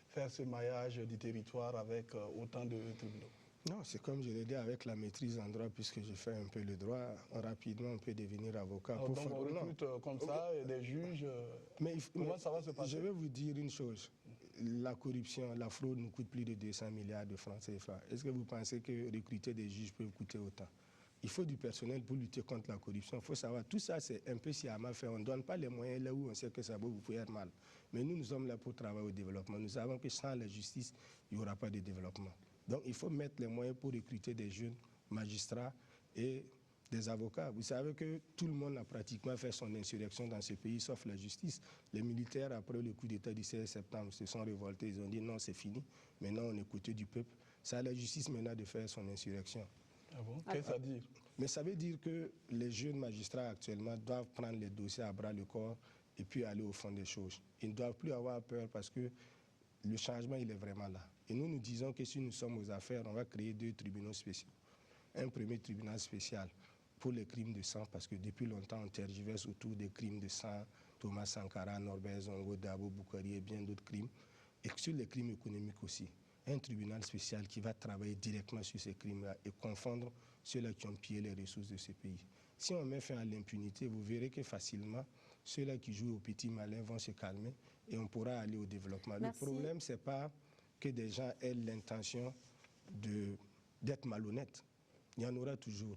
faire ce maillage du territoire avec autant de tribunaux? Non, c'est comme je l'ai dit, avec la maîtrise en droit, puisque je fais un peu le droit, rapidement on peut devenir avocat. Alors, donc on recrute comme ça, et des juges, comment ça va se passer? Je vais vous dire une chose. La corruption, la fraude nous coûte plus de 200 milliards de francs CFA. Est-ce que vous pensez que recruter des juges peut coûter autant? Il faut du personnel pour lutter contre la corruption. Il faut savoir, tout ça c'est un peu sciemment fait. On ne donne pas les moyens là où on sait que ça va vous faire mal. Mais nous sommes là pour travailler au développement. Nous savons que sans la justice, il n'y aura pas de développement. Donc il faut mettre les moyens pour recruter des jeunes magistrats et des avocats. Vous savez que tout le monde a pratiquement fait son insurrection dans ce pays, sauf la justice. Les militaires, après le coup d'État du 16 septembre, se sont révoltés. Ils ont dit non, c'est fini. Maintenant, on écoute du peuple. C'est à la justice maintenant de faire son insurrection. Ah bon? Qu'est-ce que ça veut dire? Mais ça veut dire que les jeunes magistrats actuellement doivent prendre les dossiers à bras le corps et puis aller au fond des choses. Ils ne doivent plus avoir peur parce que le changement, il est vraiment là. Et nous disons que si nous sommes aux affaires, on va créer 2 tribunaux spéciaux. Un premier tribunal spécial pour les crimes de sang, parce que depuis longtemps, on tergiverse autour des crimes de sang, Thomas Sankara, Norbert Zongo, Dabo Boukari et bien d'autres crimes, et sur les crimes économiques aussi. Un tribunal spécial qui va travailler directement sur ces crimes-là et confondre ceux-là qui ont pillé les ressources de ce pays. Si on met fin à l'impunité, vous verrez que facilement, ceux-là qui jouent au petit malin vont se calmer et on pourra aller au développement. Merci. Le problème, ce n'est pas que des gens aient l'intention d'être malhonnêtes. Il y en aura toujours.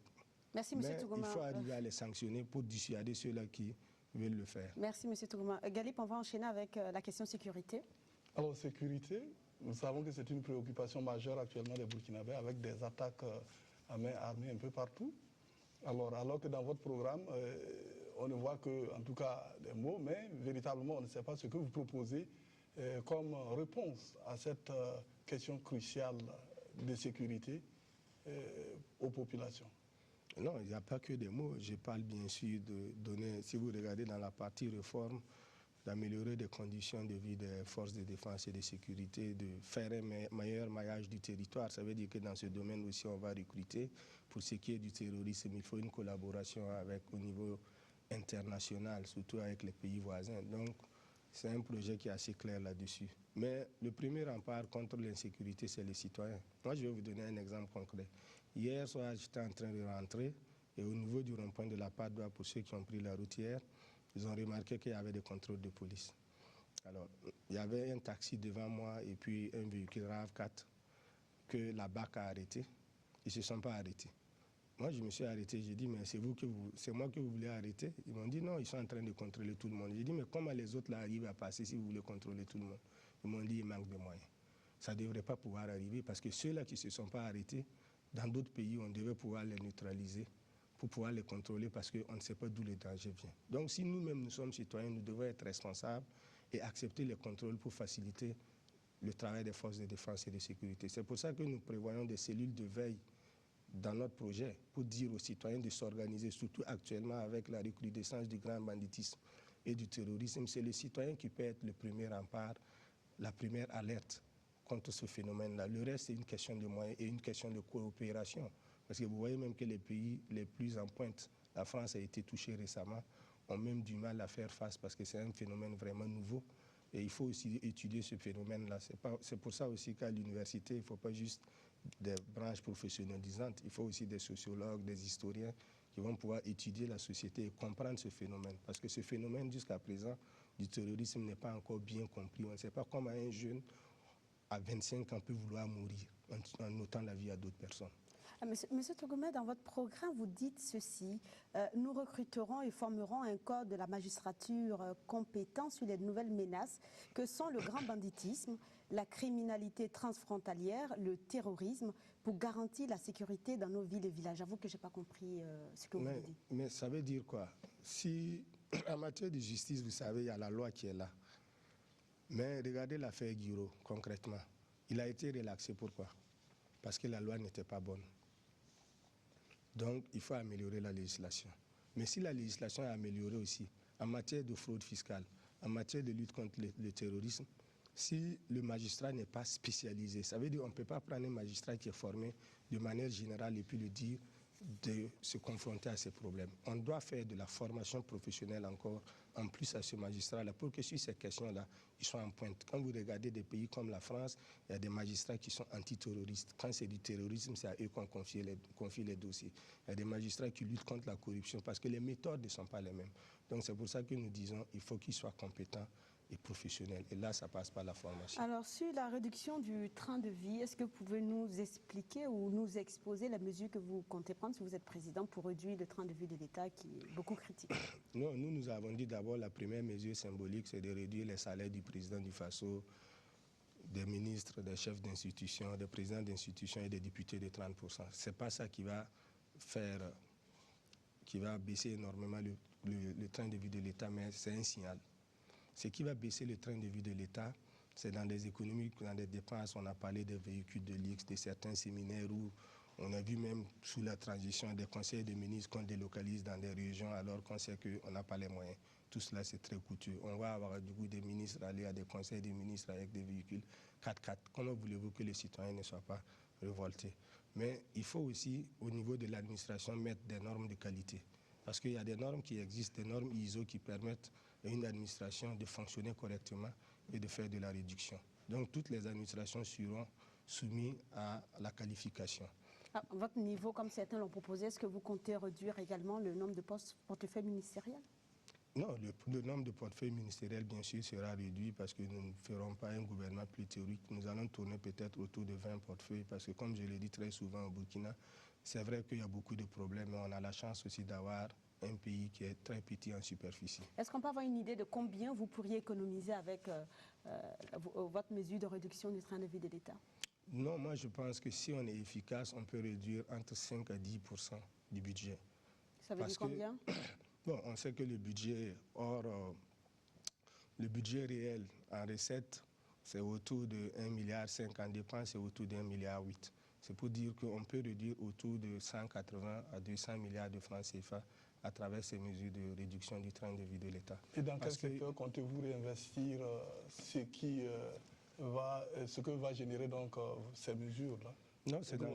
Merci, M. Il Tougouma. faut arriver à les sanctionner pour dissuader ceux-là qui veulent le faire. Merci, M. Tougouma. Galip, on va enchaîner avec la question sécurité. Alors, sécurité, nous savons que c'est une préoccupation majeure actuellement des Burkinabés avec des attaques à main armée un peu partout. Alors que dans votre programme, on ne voit que, en tout cas, des mots, mais véritablement, on ne sait pas ce que vous proposez comme réponse à cette question cruciale de sécurité aux populations. Non, il n'y a pas que des mots. Je parle bien sûr de donner, si vous regardez dans la partie réforme, d'améliorer les conditions de vie des forces de défense et de sécurité, de faire un meilleur maillage du territoire. Ça veut dire que dans ce domaine aussi, on va recruter. Pour ce qui est du terrorisme, il faut une collaboration au niveau international, surtout avec les pays voisins. Donc, c'est un projet qui est assez clair là-dessus. Mais le premier rempart contre l'insécurité, c'est les citoyens. Moi, je vais vous donner un exemple concret. Hier soir, j'étais en train de rentrer et au niveau du rond-point de la Padoue, pour ceux qui ont pris la route hier, ils ont remarqué qu'il y avait des contrôles de police. Alors, il y avait un taxi devant moi et puis un véhicule RAV4 que la BAC a arrêté. Ils ne se sont pas arrêtés. Moi, je me suis arrêté. J'ai dit, mais c'est moi que vous voulez arrêter? Ils m'ont dit, non, ils sont en train de contrôler tout le monde. J'ai dit, mais comment les autres là arrivent à passer si vous voulez contrôler tout le monde? Ils m'ont dit, il manque de moyens. Ça ne devrait pas pouvoir arriver parce que ceux-là qui ne se sont pas arrêtés, dans d'autres pays, on devait pouvoir les neutraliser pour pouvoir les contrôler parce qu'on ne sait pas d'où le danger vient. Donc si nous-mêmes nous sommes citoyens, nous devons être responsables et accepter les contrôles pour faciliter le travail des forces de défense et de sécurité. C'est pour ça que nous prévoyons des cellules de veille dans notre projet pour dire aux citoyens de s'organiser, surtout actuellement avec la recrudescence du grand banditisme et du terrorisme. C'est le citoyen qui peut être le premier rempart, la première alerte contre ce phénomène-là. Le reste, c'est une question de moyens et une question de coopération. Parce que vous voyez même que les pays les plus en pointe, la France a été touchée récemment, ont même du mal à faire face parce que c'est un phénomène vraiment nouveau. Et il faut aussi étudier ce phénomène-là. C'est pour ça aussi qu'à l'université, il ne faut pas juste des branches professionnalisantes, il faut aussi des sociologues, des historiens qui vont pouvoir étudier la société et comprendre ce phénomène. Parce que ce phénomène, jusqu'à présent, du terrorisme n'est pas encore bien compris. On ne sait pas comment un jeune à 25 ans peut vouloir mourir en ôtant la vie à d'autres personnes. Monsieur Togomet, dans votre programme, vous dites ceci, nous recruterons et formerons un corps de la magistrature compétent sur les nouvelles menaces que sont le grand banditisme, la criminalité transfrontalière, le terrorisme, pour garantir la sécurité dans nos villes et villages. J'avoue que je n'ai pas compris ce que vous dites. Mais ça veut dire quoi? Si, en matière de justice, vous savez, il y a la loi qui est là. Mais regardez l'affaire Guiro, concrètement. Il a été relaxé, pourquoi? Parce que la loi n'était pas bonne. Donc, il faut améliorer la législation. Mais si la législation est améliorée aussi, en matière de fraude fiscale, en matière de lutte contre le terrorisme, si le magistrat n'est pas spécialisé, ça veut dire qu'on ne peut pas prendre un magistrat qui est formé de manière générale et puis le dire de se confronter à ces problèmes. On doit faire de la formation professionnelle encore, en plus à ce magistrat-là, pour que sur ces questions-là, ils soient en pointe. Quand vous regardez des pays comme la France, il y a des magistrats qui sont antiterroristes. Quand c'est du terrorisme, c'est à eux qu'on confie les dossiers. Il y a des magistrats qui luttent contre la corruption parce que les méthodes ne sont pas les mêmes. Donc c'est pour ça que nous disons qu'il faut qu'ils soient compétents et professionnels. Et là, ça passe par la formation. Alors, sur la réduction du train de vie, est-ce que vous pouvez nous expliquer ou nous exposer la mesure que vous comptez prendre si vous êtes président pour réduire le train de vie de l'État qui est beaucoup critiqué? Non, nous avons dit d'abord la première mesure symbolique, c'est de réduire les salaires du président du FASO, des ministres, des chefs d'institutions, des présidents d'institutions et des députés de 30%. Ce n'est pas ça qui va baisser énormément le train de vie de l'État, mais c'est un signal. Ce qui va baisser le train de vie de l'État, c'est dans les économies, dans les dépenses. On a parlé des véhicules de luxe, de certains séminaires où on a vu même sous la transition des conseils de ministres qu'on délocalise dans des régions alors qu'on sait qu'on n'a pas les moyens. Tout cela, c'est très coûteux. On va avoir du coup des ministres aller à des conseils de ministres avec des véhicules 4x4. Comment voulez-vous que les citoyens ne soient pas révoltés? Mais il faut aussi, au niveau de l'administration, mettre des normes de qualité. Parce qu'il y a des normes qui existent, des normes ISO qui permettent à une administration de fonctionner correctement et de faire de la réduction. Donc toutes les administrations seront soumises à la qualification. À votre niveau, comme certains l'ont proposé, est-ce que vous comptez réduire également le nombre de postes portefeuilles ministériels? Non, le nombre de portefeuilles ministériels, bien sûr, sera réduit parce que nous ne ferons pas un gouvernement plus théorique. Nous allons tourner peut-être autour de 20 portefeuilles parce que, comme je l'ai dit très souvent au Burkina, c'est vrai qu'il y a beaucoup de problèmes, mais on a la chance aussi d'avoir un pays qui est très petit en superficie. Est-ce qu'on peut avoir une idée de combien vous pourriez économiser avec votre mesure de réduction du train de vie de l'État? Non, moi je pense que si on est efficace, on peut réduire entre 5 à 10% du budget. Ça veut dire combien? Bon, on sait que le budget le budget réel en recettes, c'est autour de 1,5 milliard, en dépenses, c'est autour de 1,8 milliard. C'est pour dire qu'on peut réduire autour de 180 à 200 milliards de francs CFA à travers ces mesures de réduction du train de vie de l'État. Et dans quel secteur comptez-vous réinvestir ce que va générer donc ces mesures-là? Non, c'est dans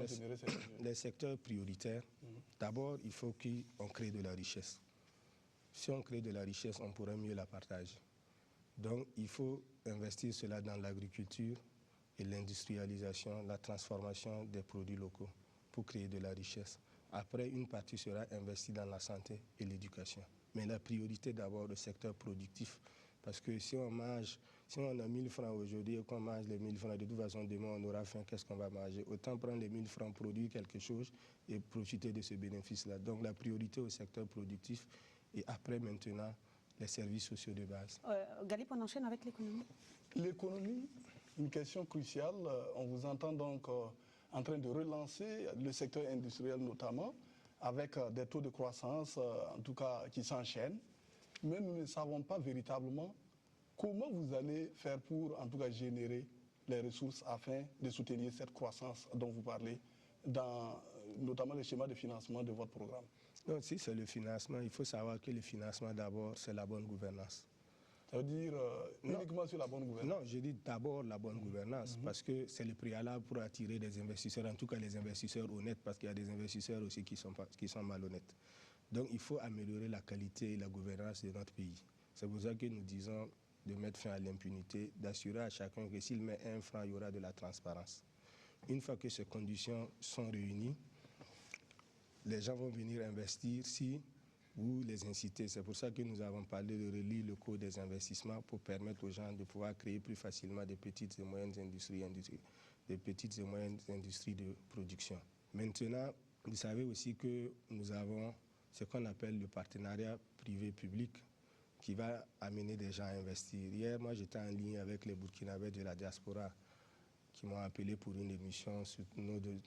les secteurs prioritaires. D'abord, il faut qu'on crée de la richesse. Si on crée de la richesse, on pourra mieux la partager. Donc, il faut investir cela dans l'agriculture et l'industrialisation, la transformation des produits locaux pour créer de la richesse. Après, une partie sera investie dans la santé et l'éducation. Mais la priorité d'abord, le secteur productif. Parce que si on a 1000 francs aujourd'hui et qu'on mange les 1000 francs, de toute façon, demain, on aura faim, qu'est-ce qu'on va manger? Autant prendre les 1000 francs, produire quelque chose et profiter de ce bénéfice-là. Donc, la priorité au secteur productif et après, maintenant, les services sociaux de base. Galip, on enchaîne avec l'économie. L'économie, une question cruciale. On vous entend donc en train de relancer le secteur industriel notamment, avec des taux de croissance, en tout cas, qui s'enchaînent. Mais nous ne savons pas véritablement comment vous allez faire pour, en tout cas, générer les ressources afin de soutenir cette croissance dont vous parlez, dans notamment le schéma de financement de votre programme. Non, si c'est le financement, il faut savoir que le financement d'abord, c'est la bonne gouvernance. Ça veut dire uniquement sur la bonne gouvernance? Non, je dis d'abord la bonne gouvernance, parce que c'est le préalable pour attirer des investisseurs, en tout cas les investisseurs honnêtes, parce qu'il y a des investisseurs aussi qui sont malhonnêtes. Donc il faut améliorer la qualité et la gouvernance de notre pays. C'est pour ça que nous disons de mettre fin à l'impunité, d'assurer à chacun que s'il met 1 franc, il y aura de la transparence. Une fois que ces conditions sont réunies, les gens vont venir investir si vous les incitez. C'est pour ça que nous avons parlé de relire le coût des investissements pour permettre aux gens de pouvoir créer plus facilement des petites et moyennes industries de production. Maintenant, vous savez aussi que nous avons ce qu'on appelle le partenariat privé-public qui va amener des gens à investir. Hier, moi, j'étais en ligne avec les Burkinabés de la diaspora qui m'ont appelé pour une émission,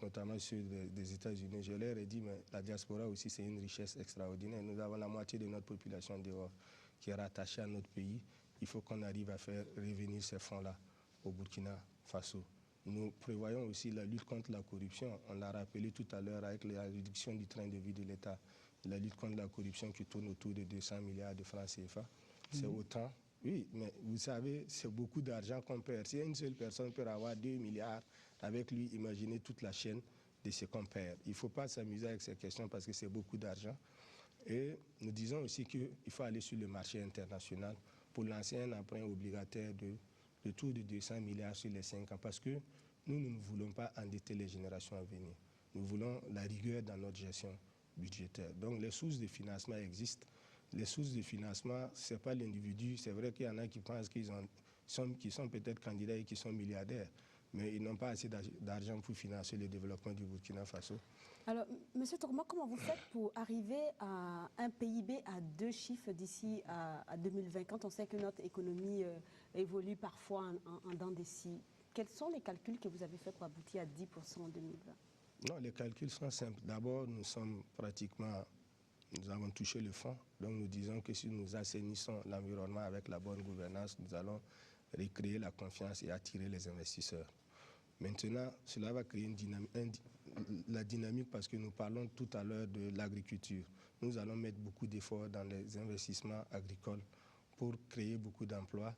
notamment ceux des États-Unis. Je leur ai dit, mais la diaspora aussi, c'est une richesse extraordinaire. Nous avons la moitié de notre population dehors qui est rattachée à notre pays. Il faut qu'on arrive à faire revenir ces fonds-là au Burkina Faso. Nous prévoyons aussi la lutte contre la corruption. On l'a rappelé tout à l'heure avec la réduction du train de vie de l'État. La lutte contre la corruption qui tourne autour de 200 milliards de francs CFA. C'est autant. Oui, mais vous savez, c'est beaucoup d'argent qu'on perd. Si une seule personne peut avoir 2 milliards avec lui, imaginez toute la chaîne de ce qu'on perd. Il ne faut pas s'amuser avec ces questions parce que c'est beaucoup d'argent. Et nous disons aussi qu'il faut aller sur le marché international pour lancer un emprunt obligataire de tour de 200 milliards sur les 5 ans parce que nous ne voulons pas endetter les générations à venir. Nous voulons la rigueur dans notre gestion budgétaire. Donc les sources de financement existent. Les sources de financement, ce n'est pas l'individu. C'est vrai qu'il y en a qui pensent qu'ils sont peut-être candidats et qui sont milliardaires, mais ils n'ont pas assez d'argent pour financer le développement du Burkina Faso. Alors, M. Tourma, comment vous faites pour arriver à un PIB à 2 chiffres d'ici à 2020, quand on sait que notre économie évolue parfois en dents de scie? Quels sont les calculs que vous avez faits pour aboutir à 10% en 2020? Non, les calculs sont simples. D'abord, nous avons touché le fond. Donc nous disons que si nous assainissons l'environnement avec la bonne gouvernance, nous allons recréer la confiance et attirer les investisseurs. Maintenant, cela va créer la dynamique parce que nous parlons tout à l'heure de l'agriculture. Nous allons mettre beaucoup d'efforts dans les investissements agricoles pour créer beaucoup d'emplois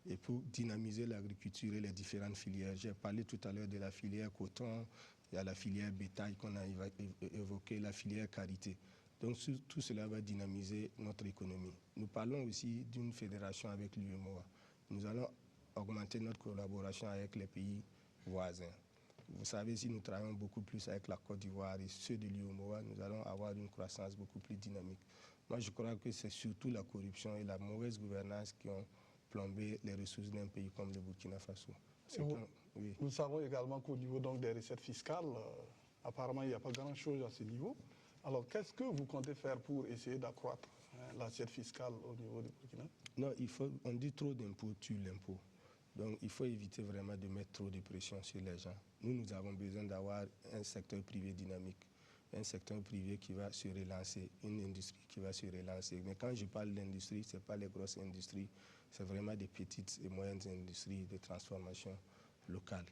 et pour dynamiser l'agriculture et les différentes filières. J'ai parlé tout à l'heure de la filière coton, il y a la filière bétail qu'on a évoqué, la filière karité. Donc tout cela va dynamiser notre économie. Nous parlons aussi d'une fédération avec l'UEMOA. Nous allons augmenter notre collaboration avec les pays voisins. Vous savez, si nous travaillons beaucoup plus avec la Côte d'Ivoire et ceux de l'UEMOA, nous allons avoir une croissance beaucoup plus dynamique. Moi, je crois que c'est surtout la corruption et la mauvaise gouvernance qui ont plombé les ressources d'un pays comme le Burkina Faso. Oui. Nous savons également qu'au niveau donc, des recettes fiscales, apparemment, il n'y a pas grand-chose à ce niveau. Alors, qu'est-ce que vous comptez faire pour essayer d'accroître l'assiette fiscale au niveau du Burkina? Non, on dit trop d'impôts tue l'impôt. Donc, il faut éviter vraiment de mettre trop de pression sur les gens. Nous avons besoin d'avoir un secteur privé dynamique. un secteur privé qui va se relancer, une industrie qui va se relancer. Mais quand je parle d'industrie, ce n'est pas les grosses industries, c'est vraiment des petites et moyennes industries de transformation locale.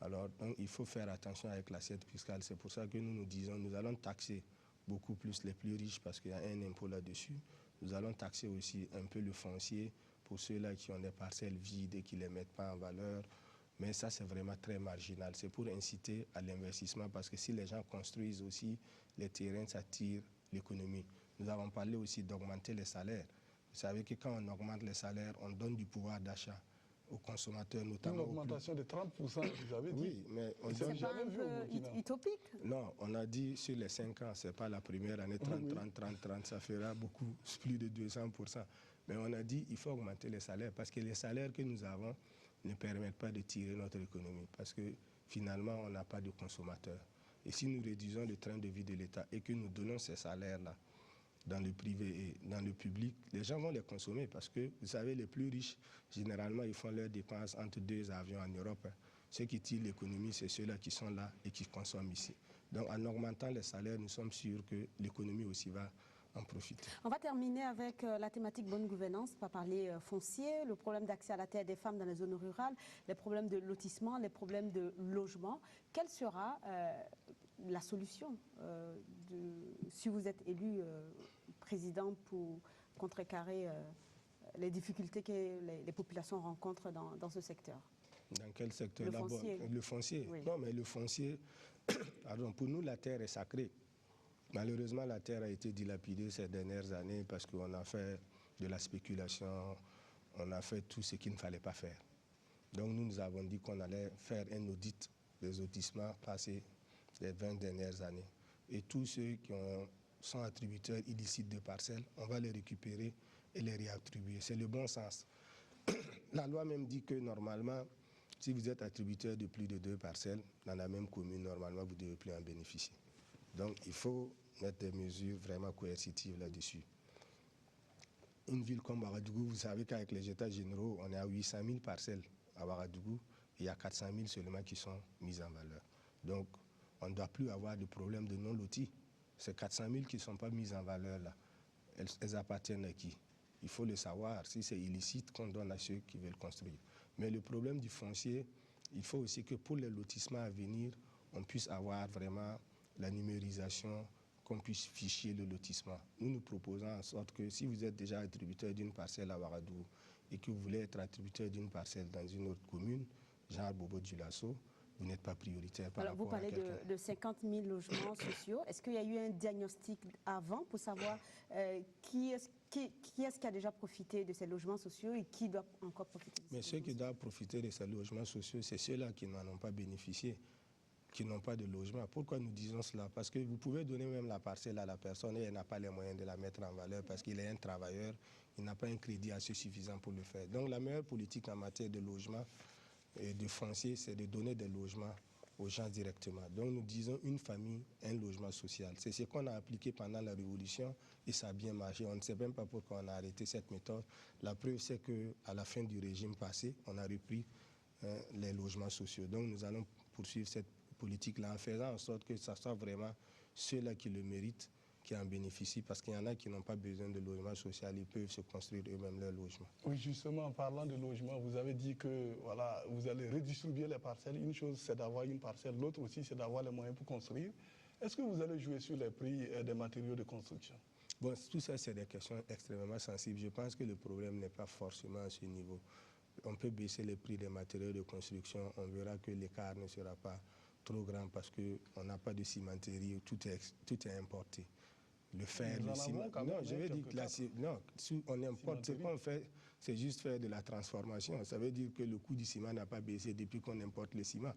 Alors, donc, il faut faire attention avec l'assiette fiscale. C'est pour ça que nous nous disons, nous allons taxer beaucoup plus les plus riches parce qu'il y a un impôt là-dessus. Nous allons taxer aussi un peu le foncier pour ceux-là qui ont des parcelles vides et qui ne les mettent pas en valeur. Mais ça, c'est vraiment très marginal. C'est pour inciter à l'investissement parce que si les gens construisent aussi les terrains, ça tire l'économie. Nous avons parlé aussi d'augmenter les salaires. Vous savez que quand on augmente les salaires, on donne du pouvoir d'achat aux consommateurs, notamment. Une augmentation de 30%, vous avez dit. Oui, mais on C'est pas un peu utopique? Non, on a dit sur les 5 ans, ce n'est pas la première année, 30, 30, 30, 30, ça fera beaucoup, plus de 200%. Mais on a dit qu'il faut augmenter les salaires parce que les salaires que nous avons ne permettent pas de tirer notre économie parce que finalement, on n'a pas de consommateurs. Et si nous réduisons le train de vie de l'État et que nous donnons ces salaires-là dans le privé et dans le public, les gens vont les consommer parce que, vous savez, les plus riches, généralement, ils font leurs dépenses entre 2 avions en Europe. Ceux qui tirent l'économie, c'est ceux-là qui sont là et qui consomment ici. Donc, en augmentant les salaires, nous sommes sûrs que l'économie aussi va en profiter. On va terminer avec la thématique bonne gouvernance, pas parler foncier, le problème d'accès à la terre des femmes dans les zones rurales, les problèmes de lotissement, les problèmes de logement. Quelle sera la solution si vous êtes élu président pour contrecarrer les difficultés que les populations rencontrent dans ce secteur? Dans quel secteur? Le foncier. Le foncier. Oui. Non, mais le foncier, pardon, pour nous, la terre est sacrée. Malheureusement, la terre a été dilapidée ces dernières années parce qu'on a fait de la spéculation, on a fait tout ce qu'il ne fallait pas faire. Donc nous avons dit qu'on allait faire un audit des lotissements passés les 20 dernières années. Et tous ceux qui sont attributeurs illicites de parcelles, on va les récupérer et les réattribuer. C'est le bon sens. La loi même dit que normalement, si vous êtes attributeur de plus de 2 parcelles dans la même commune, normalement, vous ne devez plus en bénéficier. Donc, il faut mettre des mesures vraiment coercitives là-dessus. Une ville comme Ouagadougou, vous savez qu'avec les états généraux, on est à 800 000 parcelles à Ouagadougou. Il y a 400 000 seulement qui sont mises en valeur. Donc, on ne doit plus avoir de problème de non-loti. Ces 400 000 qui ne sont pas mises en valeur, là, elles appartiennent à qui? Il faut le savoir. Si c'est illicite, qu'on donne à ceux qui veulent construire. Mais le problème du foncier, il faut aussi que pour les lotissements à venir, on puisse avoir vraiment la numérisation, qu'on puisse ficher le lotissement. Nous nous proposons en sorte que si vous êtes déjà attributeur d'une parcelle à Ouagadougou et que vous voulez être attributeur d'une parcelle dans une autre commune, genre Bobo-Dioulasso, vous n'êtes pas prioritaire par Alors, rapport à quelqu'un. vous parlez de 50 000 logements sociaux. Est-ce qu'il y a eu un diagnostic avant pour savoir qui est-ce qui a déjà profité de ces logements sociaux et qui doit encore profiter de ces Mais ceux qui doivent profiter de ces logements sociaux, c'est ceux-là qui n'en ont pas bénéficié, qui n'ont pas de logement. Pourquoi nous disons cela? Parce que vous pouvez donner même la parcelle à la personne et elle n'a pas les moyens de la mettre en valeur parce qu'il est un travailleur, il n'a pas un crédit assez suffisant pour le faire. Donc la meilleure politique en matière de logement et de foncier, c'est de donner des logements aux gens directement. Donc nous disons une famille, un logement social. C'est ce qu'on a appliqué pendant la Révolution et ça a bien marché. On ne sait même pas pourquoi on a arrêté cette méthode. La preuve, c'est qu'à la fin du régime passé, on a repris les logements sociaux. Donc nous allons poursuivre cette politique-là en faisant en sorte que ce soit vraiment ceux-là qui le méritent, qui en bénéficient, parce qu'il y en a qui n'ont pas besoin de logement social, ils peuvent se construire eux-mêmes leur logement. Oui, justement, en parlant de logement, vous avez dit que voilà, vous allez redistribuer les parcelles. Une chose, c'est d'avoir une parcelle, l'autre aussi, c'est d'avoir les moyens pour construire. Est-ce que vous allez jouer sur les prix des matériaux de construction? Bon, tout ça, c'est des questions extrêmement sensibles. Je pense que le problème n'est pas forcément à ce niveau. On peut baisser les prix des matériaux de construction, on verra que l'écart ne sera pas trop grand parce qu'on n'a pas de cimenterie, tout est importé. Le fer, le ciment. Non, je veux dire que non, si on importe, ce qu'on fait, c'est juste faire de la transformation. Ça veut dire que le coût du ciment n'a pas baissé depuis qu'on importe le ciment.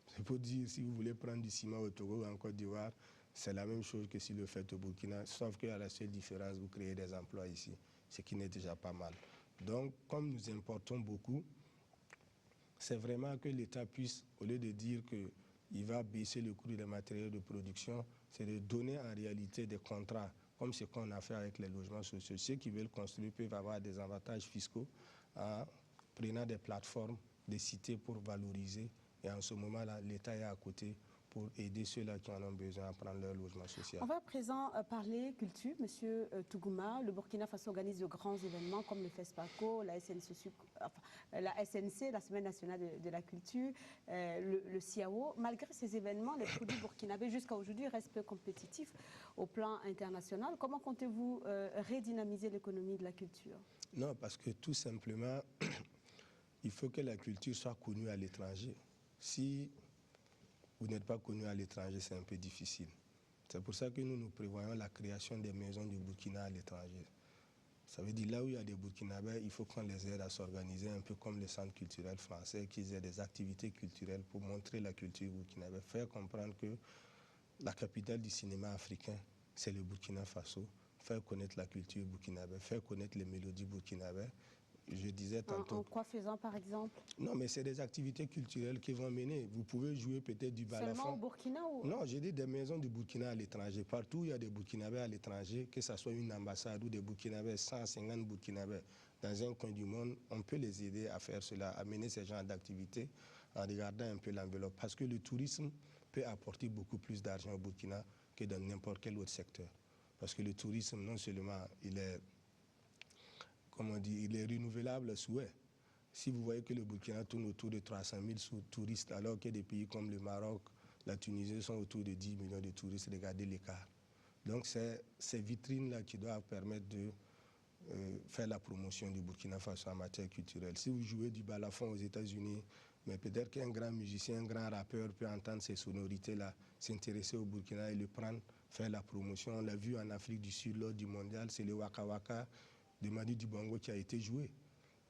C'est pour dire, si vous voulez prendre du ciment au Togo ou en Côte d'Ivoire, c'est la même chose que si le faites au Burkina, sauf qu'à la seule différence, vous créez des emplois ici, ce qui n'est déjà pas mal. Donc, comme nous importons beaucoup, c'est vraiment que l'État puisse, au lieu de dire qu'il va baisser le coût des matériaux de production, c'est de donner en réalité des contrats, comme ce qu'on a fait avec les logements sociaux. Ceux qui veulent construire peuvent avoir des avantages fiscaux en prenant des plateformes, des cités pour valoriser. Et en ce moment-là, l'État est à côté pour aider ceux-là qui en ont besoin à prendre leur logement social. On va à présent parler culture. Monsieur Tougouma, le Burkina Faso organise de grands événements comme le FESPACO, la SNC, la Semaine nationale de la culture, le CIAO. Malgré ces événements, les produits burkinabés jusqu'à aujourd'hui restent peu compétitifs au plan international. Comment comptez-vous redynamiser l'économie de la culture? Non, parce que tout simplement, il faut que la culture soit connue à l'étranger. Si vous n'êtes pas connu à l'étranger, c'est un peu difficile. C'est pour ça que nous prévoyons la création des maisons du Burkina à l'étranger. Ça veut dire là où il y a des Burkinabés, il faut qu'on les aide à s'organiser un peu comme les centres culturels français, qu'ils aient des activités culturelles pour montrer la culture burkinabé, faire comprendre que la capitale du cinéma africain, c'est le Burkina Faso, faire connaître la culture burkinabé, faire connaître les mélodies burkinabées. Je disais tantôt... En quoi faisant, par exemple? Non, mais c'est des activités culturelles qui vont mener. Vous pouvez jouer peut-être du balafon. Seulement au Burkina ou... Non, j'ai dit des maisons du Burkina à l'étranger. Partout où il y a des Burkinabés à l'étranger, que ce soit une ambassade ou des Burkinabés, 150 Burkinabés dans un coin du monde, on peut les aider à faire cela, à mener ce genre d'activités en regardant un peu l'enveloppe. Parce que le tourisme peut apporter beaucoup plus d'argent au Burkina que dans n'importe quel autre secteur. Parce que le tourisme, non seulement il est... Comme on dit, il est renouvelable à souhait. Si vous voyez que le Burkina tourne autour de 300 000 touristes, alors que des pays comme le Maroc, la Tunisie sont autour de 10 millions de touristes, regardez l'écart. Donc c'est ces vitrines-là qui doivent permettre de faire la promotion du Burkina Faso en matière culturelle. Si vous jouez du balafon aux États-Unis, mais peut-être qu'un grand musicien, un grand rappeur peut entendre ces sonorités-là, s'intéresser au Burkina et le prendre, faire la promotion. On l'a vu en Afrique du Sud lors du mondial, c'est le Waka Waka de Manu Dibango qui a été joué.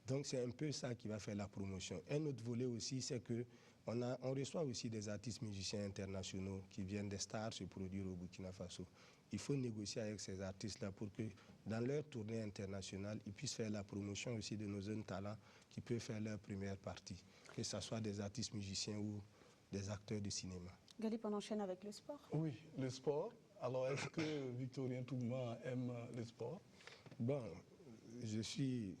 Donc c'est un peu ça qui va faire la promotion. Un autre volet aussi, c'est qu'on reçoit aussi des artistes musiciens internationaux qui viennent des stars se produire au Burkina Faso. Il faut négocier avec ces artistes-là pour que dans leur tournée internationale, ils puissent faire la promotion aussi de nos jeunes talents qui peuvent faire leur première partie, que ce soit des artistes musiciens ou des acteurs de cinéma. Galip, on enchaîne avec le sport. Oui, le sport. Alors, est-ce que Victorien Tougma aime le sport? Bon, j'ai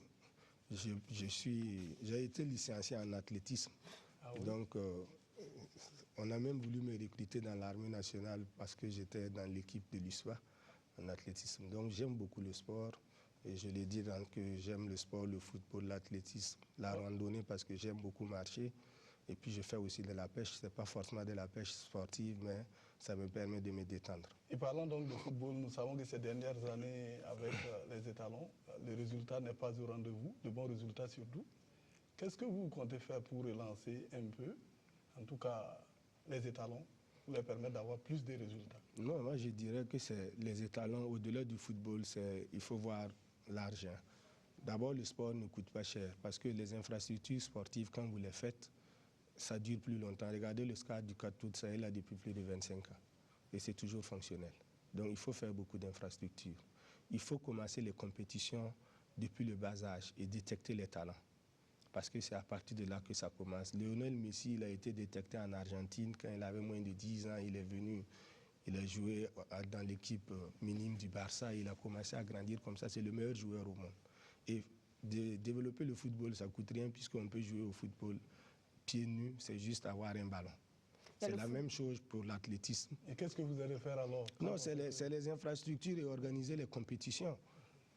été licencié en athlétisme. Ah oui? Donc, on a même voulu me recruter dans l'armée nationale parce que j'étais dans l'équipe de l'USWA en athlétisme. Donc, j'aime beaucoup le sport. Et je l'ai dit que j'aime le sport, le football, l'athlétisme, la randonnée parce que j'aime beaucoup marcher. Et puis, je fais aussi de la pêche. Ce n'est pas forcément de la pêche sportive, mais ça me permet de me détendre. Et parlant donc de football, nous savons que ces dernières années, avec les étalons, le résultat n'est pas au rendez-vous, de bons résultats surtout. Qu'est-ce que vous comptez faire pour relancer un peu, en tout cas les étalons, pour les permettre d'avoir plus de résultats? Non, moi je dirais que c'est les étalons, au-delà du football, il faut voir l'argent. D'abord, le sport ne coûte pas cher, parce que les infrastructures sportives, quand vous les faites, ça dure plus longtemps. Regardez le SCAD du 4 août, ça est là depuis plus de 25 ans. Et c'est toujours fonctionnel. Donc il faut faire beaucoup d'infrastructures. Il faut commencer les compétitions depuis le bas âge et détecter les talents. Parce que c'est à partir de là que ça commence. Lionel Messi, il a été détecté en Argentine quand il avait moins de 10 ans. Il est venu, il a joué dans l'équipe minime du Barça. Il a commencé à grandir comme ça. C'est le meilleur joueur au monde. Et de développer le football, ça ne coûte rien puisqu'on peut jouer au football pieds nus, c'est juste avoir un ballon. C'est la même chose pour l'athlétisme. Et qu'est-ce que vous allez faire alors? Non, c'est les infrastructures et organiser les compétitions.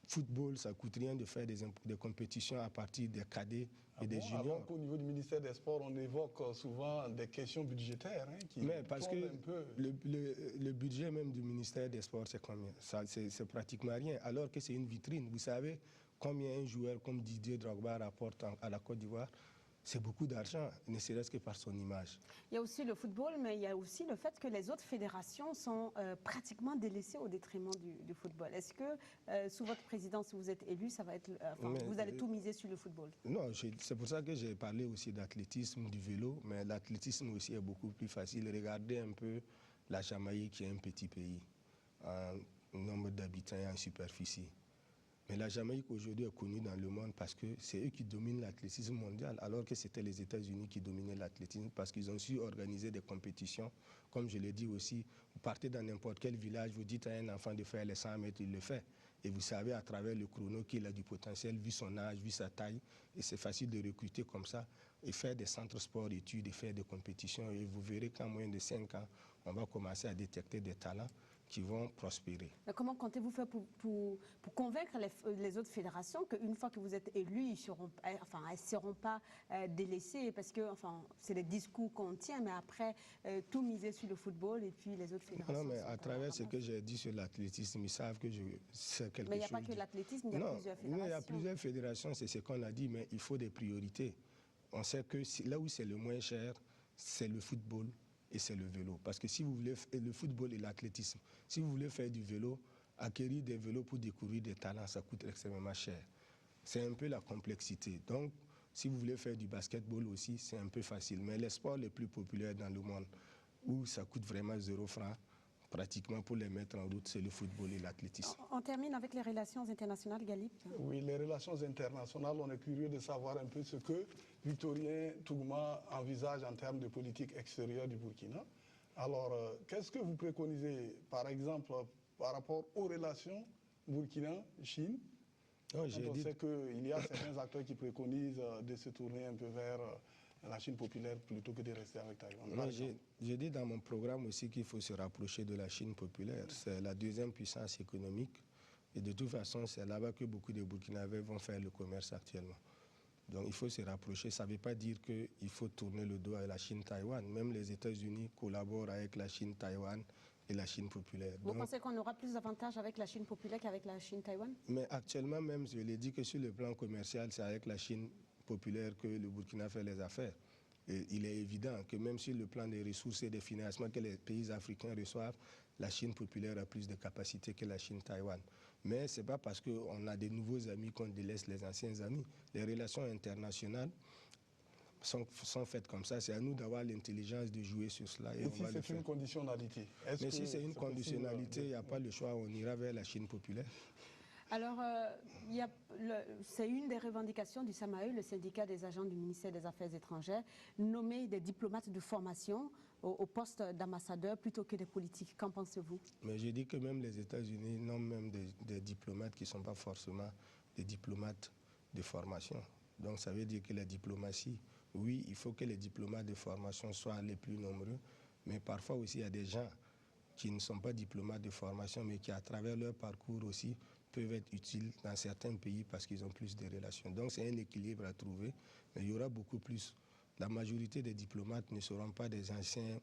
Football, ça ne coûte rien de faire des compétitions à partir des cadets et des juniors. Alors qu'au niveau du ministère des Sports, on évoque souvent des questions budgétaires. Mais parce que le budget même du ministère des Sports, c'est combien? C'est pratiquement rien, alors que c'est une vitrine. Vous savez combien un joueur comme Didier Drogba rapporte à la Côte d'Ivoire? C'est beaucoup d'argent, ne serait-ce que par son image. Il y a aussi le football, mais il y a aussi le fait que les autres fédérations sont pratiquement délaissées au détriment du football. Est-ce que, sous votre présidence, si vous êtes élu, ça va être, vous allez tout miser sur le football? Non, c'est pour ça que j'ai parlé aussi d'athlétisme, du vélo, mais l'athlétisme aussi est beaucoup plus facile. Regardez un peu la Jamaïque, qui est un petit pays, en nombre d'habitants et en superficie. Mais la Jamaïque aujourd'hui est connue dans le monde parce que c'est eux qui dominent l'athlétisme mondial, alors que c'était les États-Unis qui dominaient l'athlétisme parce qu'ils ont su organiser des compétitions. Comme je l'ai dit aussi, vous partez dans n'importe quel village, vous dites à un enfant de faire les 100 mètres, il le fait. Et vous savez à travers le chrono qu'il a du potentiel, vu son âge, vu sa taille. Et c'est facile de recruter comme ça et faire des centres sport-études et faire des compétitions. Et vous verrez qu'en moins de 5 ans, on va commencer à détecter des talents qui vont prospérer. Comment comptez-vous faire pour convaincre les autres fédérations qu'une fois que vous êtes élus, elles ne seront pas délaissées? Parce que c'est les discours qu'on tient, mais après, tout miser sur le football et puis les autres fédérations. Non, mais à travers ce que j'ai dit sur l'athlétisme, ils savent que c'est quelque chose. Mais il n'y a pas que l'athlétisme, il y a plusieurs fédérations. Non, il y a plusieurs fédérations, c'est ce qu'on a dit, mais il faut des priorités. On sait que là où c'est le moins cher, c'est le football et c'est le vélo. Parce que si vous voulez le football et l'athlétisme, si vous voulez faire du vélo, acquérir des vélos pour découvrir des talents, ça coûte extrêmement cher. C'est un peu la complexité. Donc, si vous voulez faire du basketball aussi, c'est un peu facile. Mais les sports les plus populaires dans le monde, où ça coûte vraiment 0 francs, pratiquement pour les mettre en route, c'est le football et l'athlétisme. On termine avec les relations internationales, Galip. Oui, les relations internationales, on est curieux de savoir un peu ce que Victorien Tougma envisage en termes de politique extérieure du Burkina. Alors, qu'est-ce que vous préconisez, par exemple, par rapport aux relations Burkina-Chine? On sait qu'il y a certains acteurs qui préconisent de se tourner un peu vers la Chine populaire plutôt que de rester avec Taïwan. J'ai dit dans mon programme aussi qu'il faut se rapprocher de la Chine populaire. C'est la deuxième puissance économique. Et de toute façon, c'est là-bas que beaucoup de Burkinabés vont faire le commerce actuellement. Donc il faut se rapprocher. Ça ne veut pas dire qu'il faut tourner le dos à la Chine-Taïwan. Même les États-Unis collaborent avec la Chine-Taïwan et la Chine populaire. Vous pensez qu'on aura plus d'avantages avec la Chine populaire qu'avec la Chine-Taïwan? Mais actuellement même, je l'ai dit que sur le plan commercial, c'est avec la Chine populaire que le Burkina fait les affaires. Et il est évident que même sur le plan des ressources et des financements que les pays africains reçoivent, la Chine populaire a plus de capacités que la Chine-Taïwan. Mais ce n'est pas parce qu'on a des nouveaux amis qu'on délaisse les anciens amis. Les relations internationales sont faites comme ça. C'est à nous d'avoir l'intelligence de jouer sur cela. Et si c'est une conditionnalité? Mais si c'est une conditionnalité, il n'y a pas le choix, on ira vers la Chine populaire. Alors, c'est une des revendications du SAMAE, le syndicat des agents du ministère des Affaires étrangères, nommer des diplomates de formation au poste d'ambassadeur plutôt que des politiques. Qu'en pensez-vous? Mais j'ai dit que même les États-Unis nomment même des diplomates qui ne sont pas forcément des diplomates de formation. Donc ça veut dire que la diplomatie, oui, il faut que les diplomates de formation soient les plus nombreux, mais parfois aussi il y a des gens qui ne sont pas diplomates de formation, mais qui à travers leur parcours aussi peuvent être utiles dans certains pays parce qu'ils ont plus de relations. Donc c'est un équilibre à trouver, mais il y aura beaucoup plus. La majorité des diplomates ne seront pas des anciens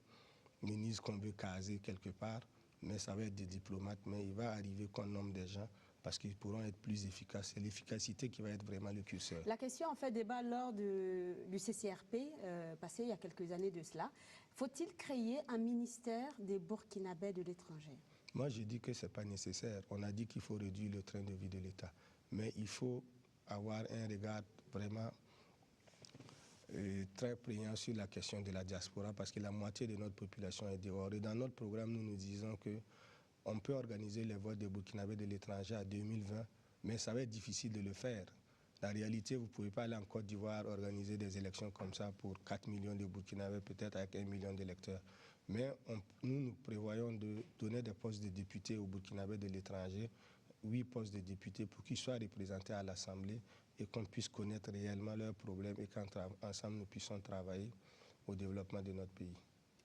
ministres qu'on veut caser quelque part, mais ça va être des diplomates, mais il va arriver qu'on nomme des gens parce qu'ils pourront être plus efficaces. C'est l'efficacité qui va être vraiment le curseur. La question en fait débat lors du CCRP, passé il y a quelques années de cela. Faut-il créer un ministère des Burkinabés de l'étranger? Moi, je dis que ce n'est pas nécessaire. On a dit qu'il faut réduire le train de vie de l'État. Mais il faut avoir un regard vraiment très prégnant sur la question de la diaspora parce que la moitié de notre population est dehors. Et dans notre programme, nous disons qu'on peut organiser les votes des Burkinabés de l'étranger à 2020, mais ça va être difficile de le faire. La réalité, vous ne pouvez pas aller en Côte d'Ivoire organiser des élections comme ça pour 4 millions de Burkinabés, peut-être avec 1 million d'électeurs. Mais nous prévoyons de donner des postes de députés aux Burkinabés de l'étranger, 8 postes de députés pour qu'ils soient représentés à l'Assemblée et qu'on puisse connaître réellement leurs problèmes et qu'ensemble nous puissions travailler au développement de notre pays.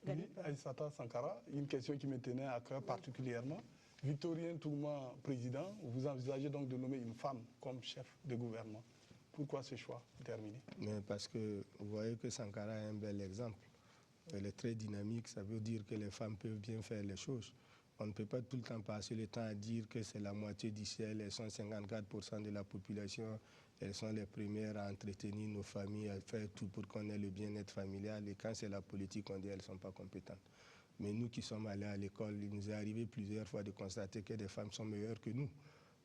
Oui, Aïssata Sankara, une question qui me tenait à cœur particulièrement. Victorien Tougma, président, vous envisagez donc de nommer une femme comme chef de gouvernement. Pourquoi ce choix terminé? Mais parce que vous voyez que Sankara est un bel exemple. Elle est très dynamique, ça veut dire que les femmes peuvent bien faire les choses. On ne peut pas tout le temps passer le temps à dire que c'est la moitié du ciel, elles sont 54% de la population, elles sont les premières à entretenir nos familles, à faire tout pour qu'on ait le bien-être familial. Et quand c'est la politique, on dit qu'elles ne sont pas compétentes. Mais nous qui sommes allés à l'école, il nous est arrivé plusieurs fois de constater que des femmes sont meilleures que nous.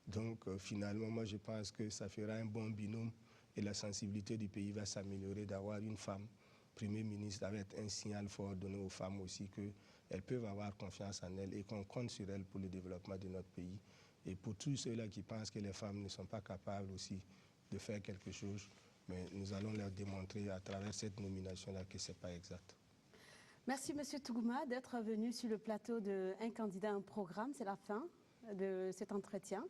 Donc finalement, moi je pense que ça fera un bon binôme et la sensibilité du pays va s'améliorer d'avoir une femme Premier ministre. Ça va être un signal fort donné aux femmes aussi qu'elles peuvent avoir confiance en elles et qu'on compte sur elles pour le développement de notre pays. Et pour tous ceux-là qui pensent que les femmes ne sont pas capables aussi de faire quelque chose, mais nous allons leur démontrer à travers cette nomination-là que ce n'est pas exact. Merci M. Tougma d'être venu sur le plateau de Un candidat, un programme. C'est la fin de cet entretien.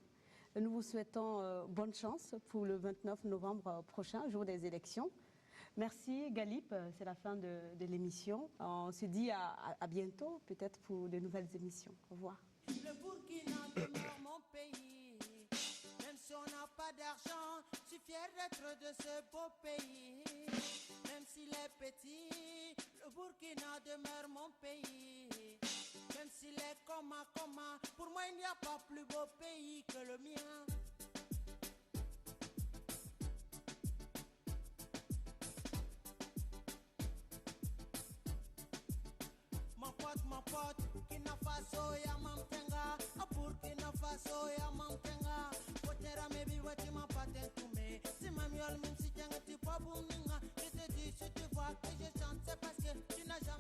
Nous vous souhaitons bonne chance pour le 29 novembre prochain, jour des élections. Merci Galip, c'est la fin de l'émission. On se dit à bientôt, peut-être pour de nouvelles émissions. Au revoir. Le Burkina demeure mon pays. Même si on n'a pas d'argent, je suis fier d'être de ce beau pays. Même s'il est petit, le Burkina demeure mon pays. Même s'il est coma, pour moi il n'y a pas plus beau pays que le mien. Mon pote, Burkina Faso ya mamtenga, a Burkina Faso ya mamtenga. Potera mebi wati ma patentume, si mamiol même si tiens tu pas pour minga. Je te dis, si tu vois que je chante, c'est parce que tu n'as jamais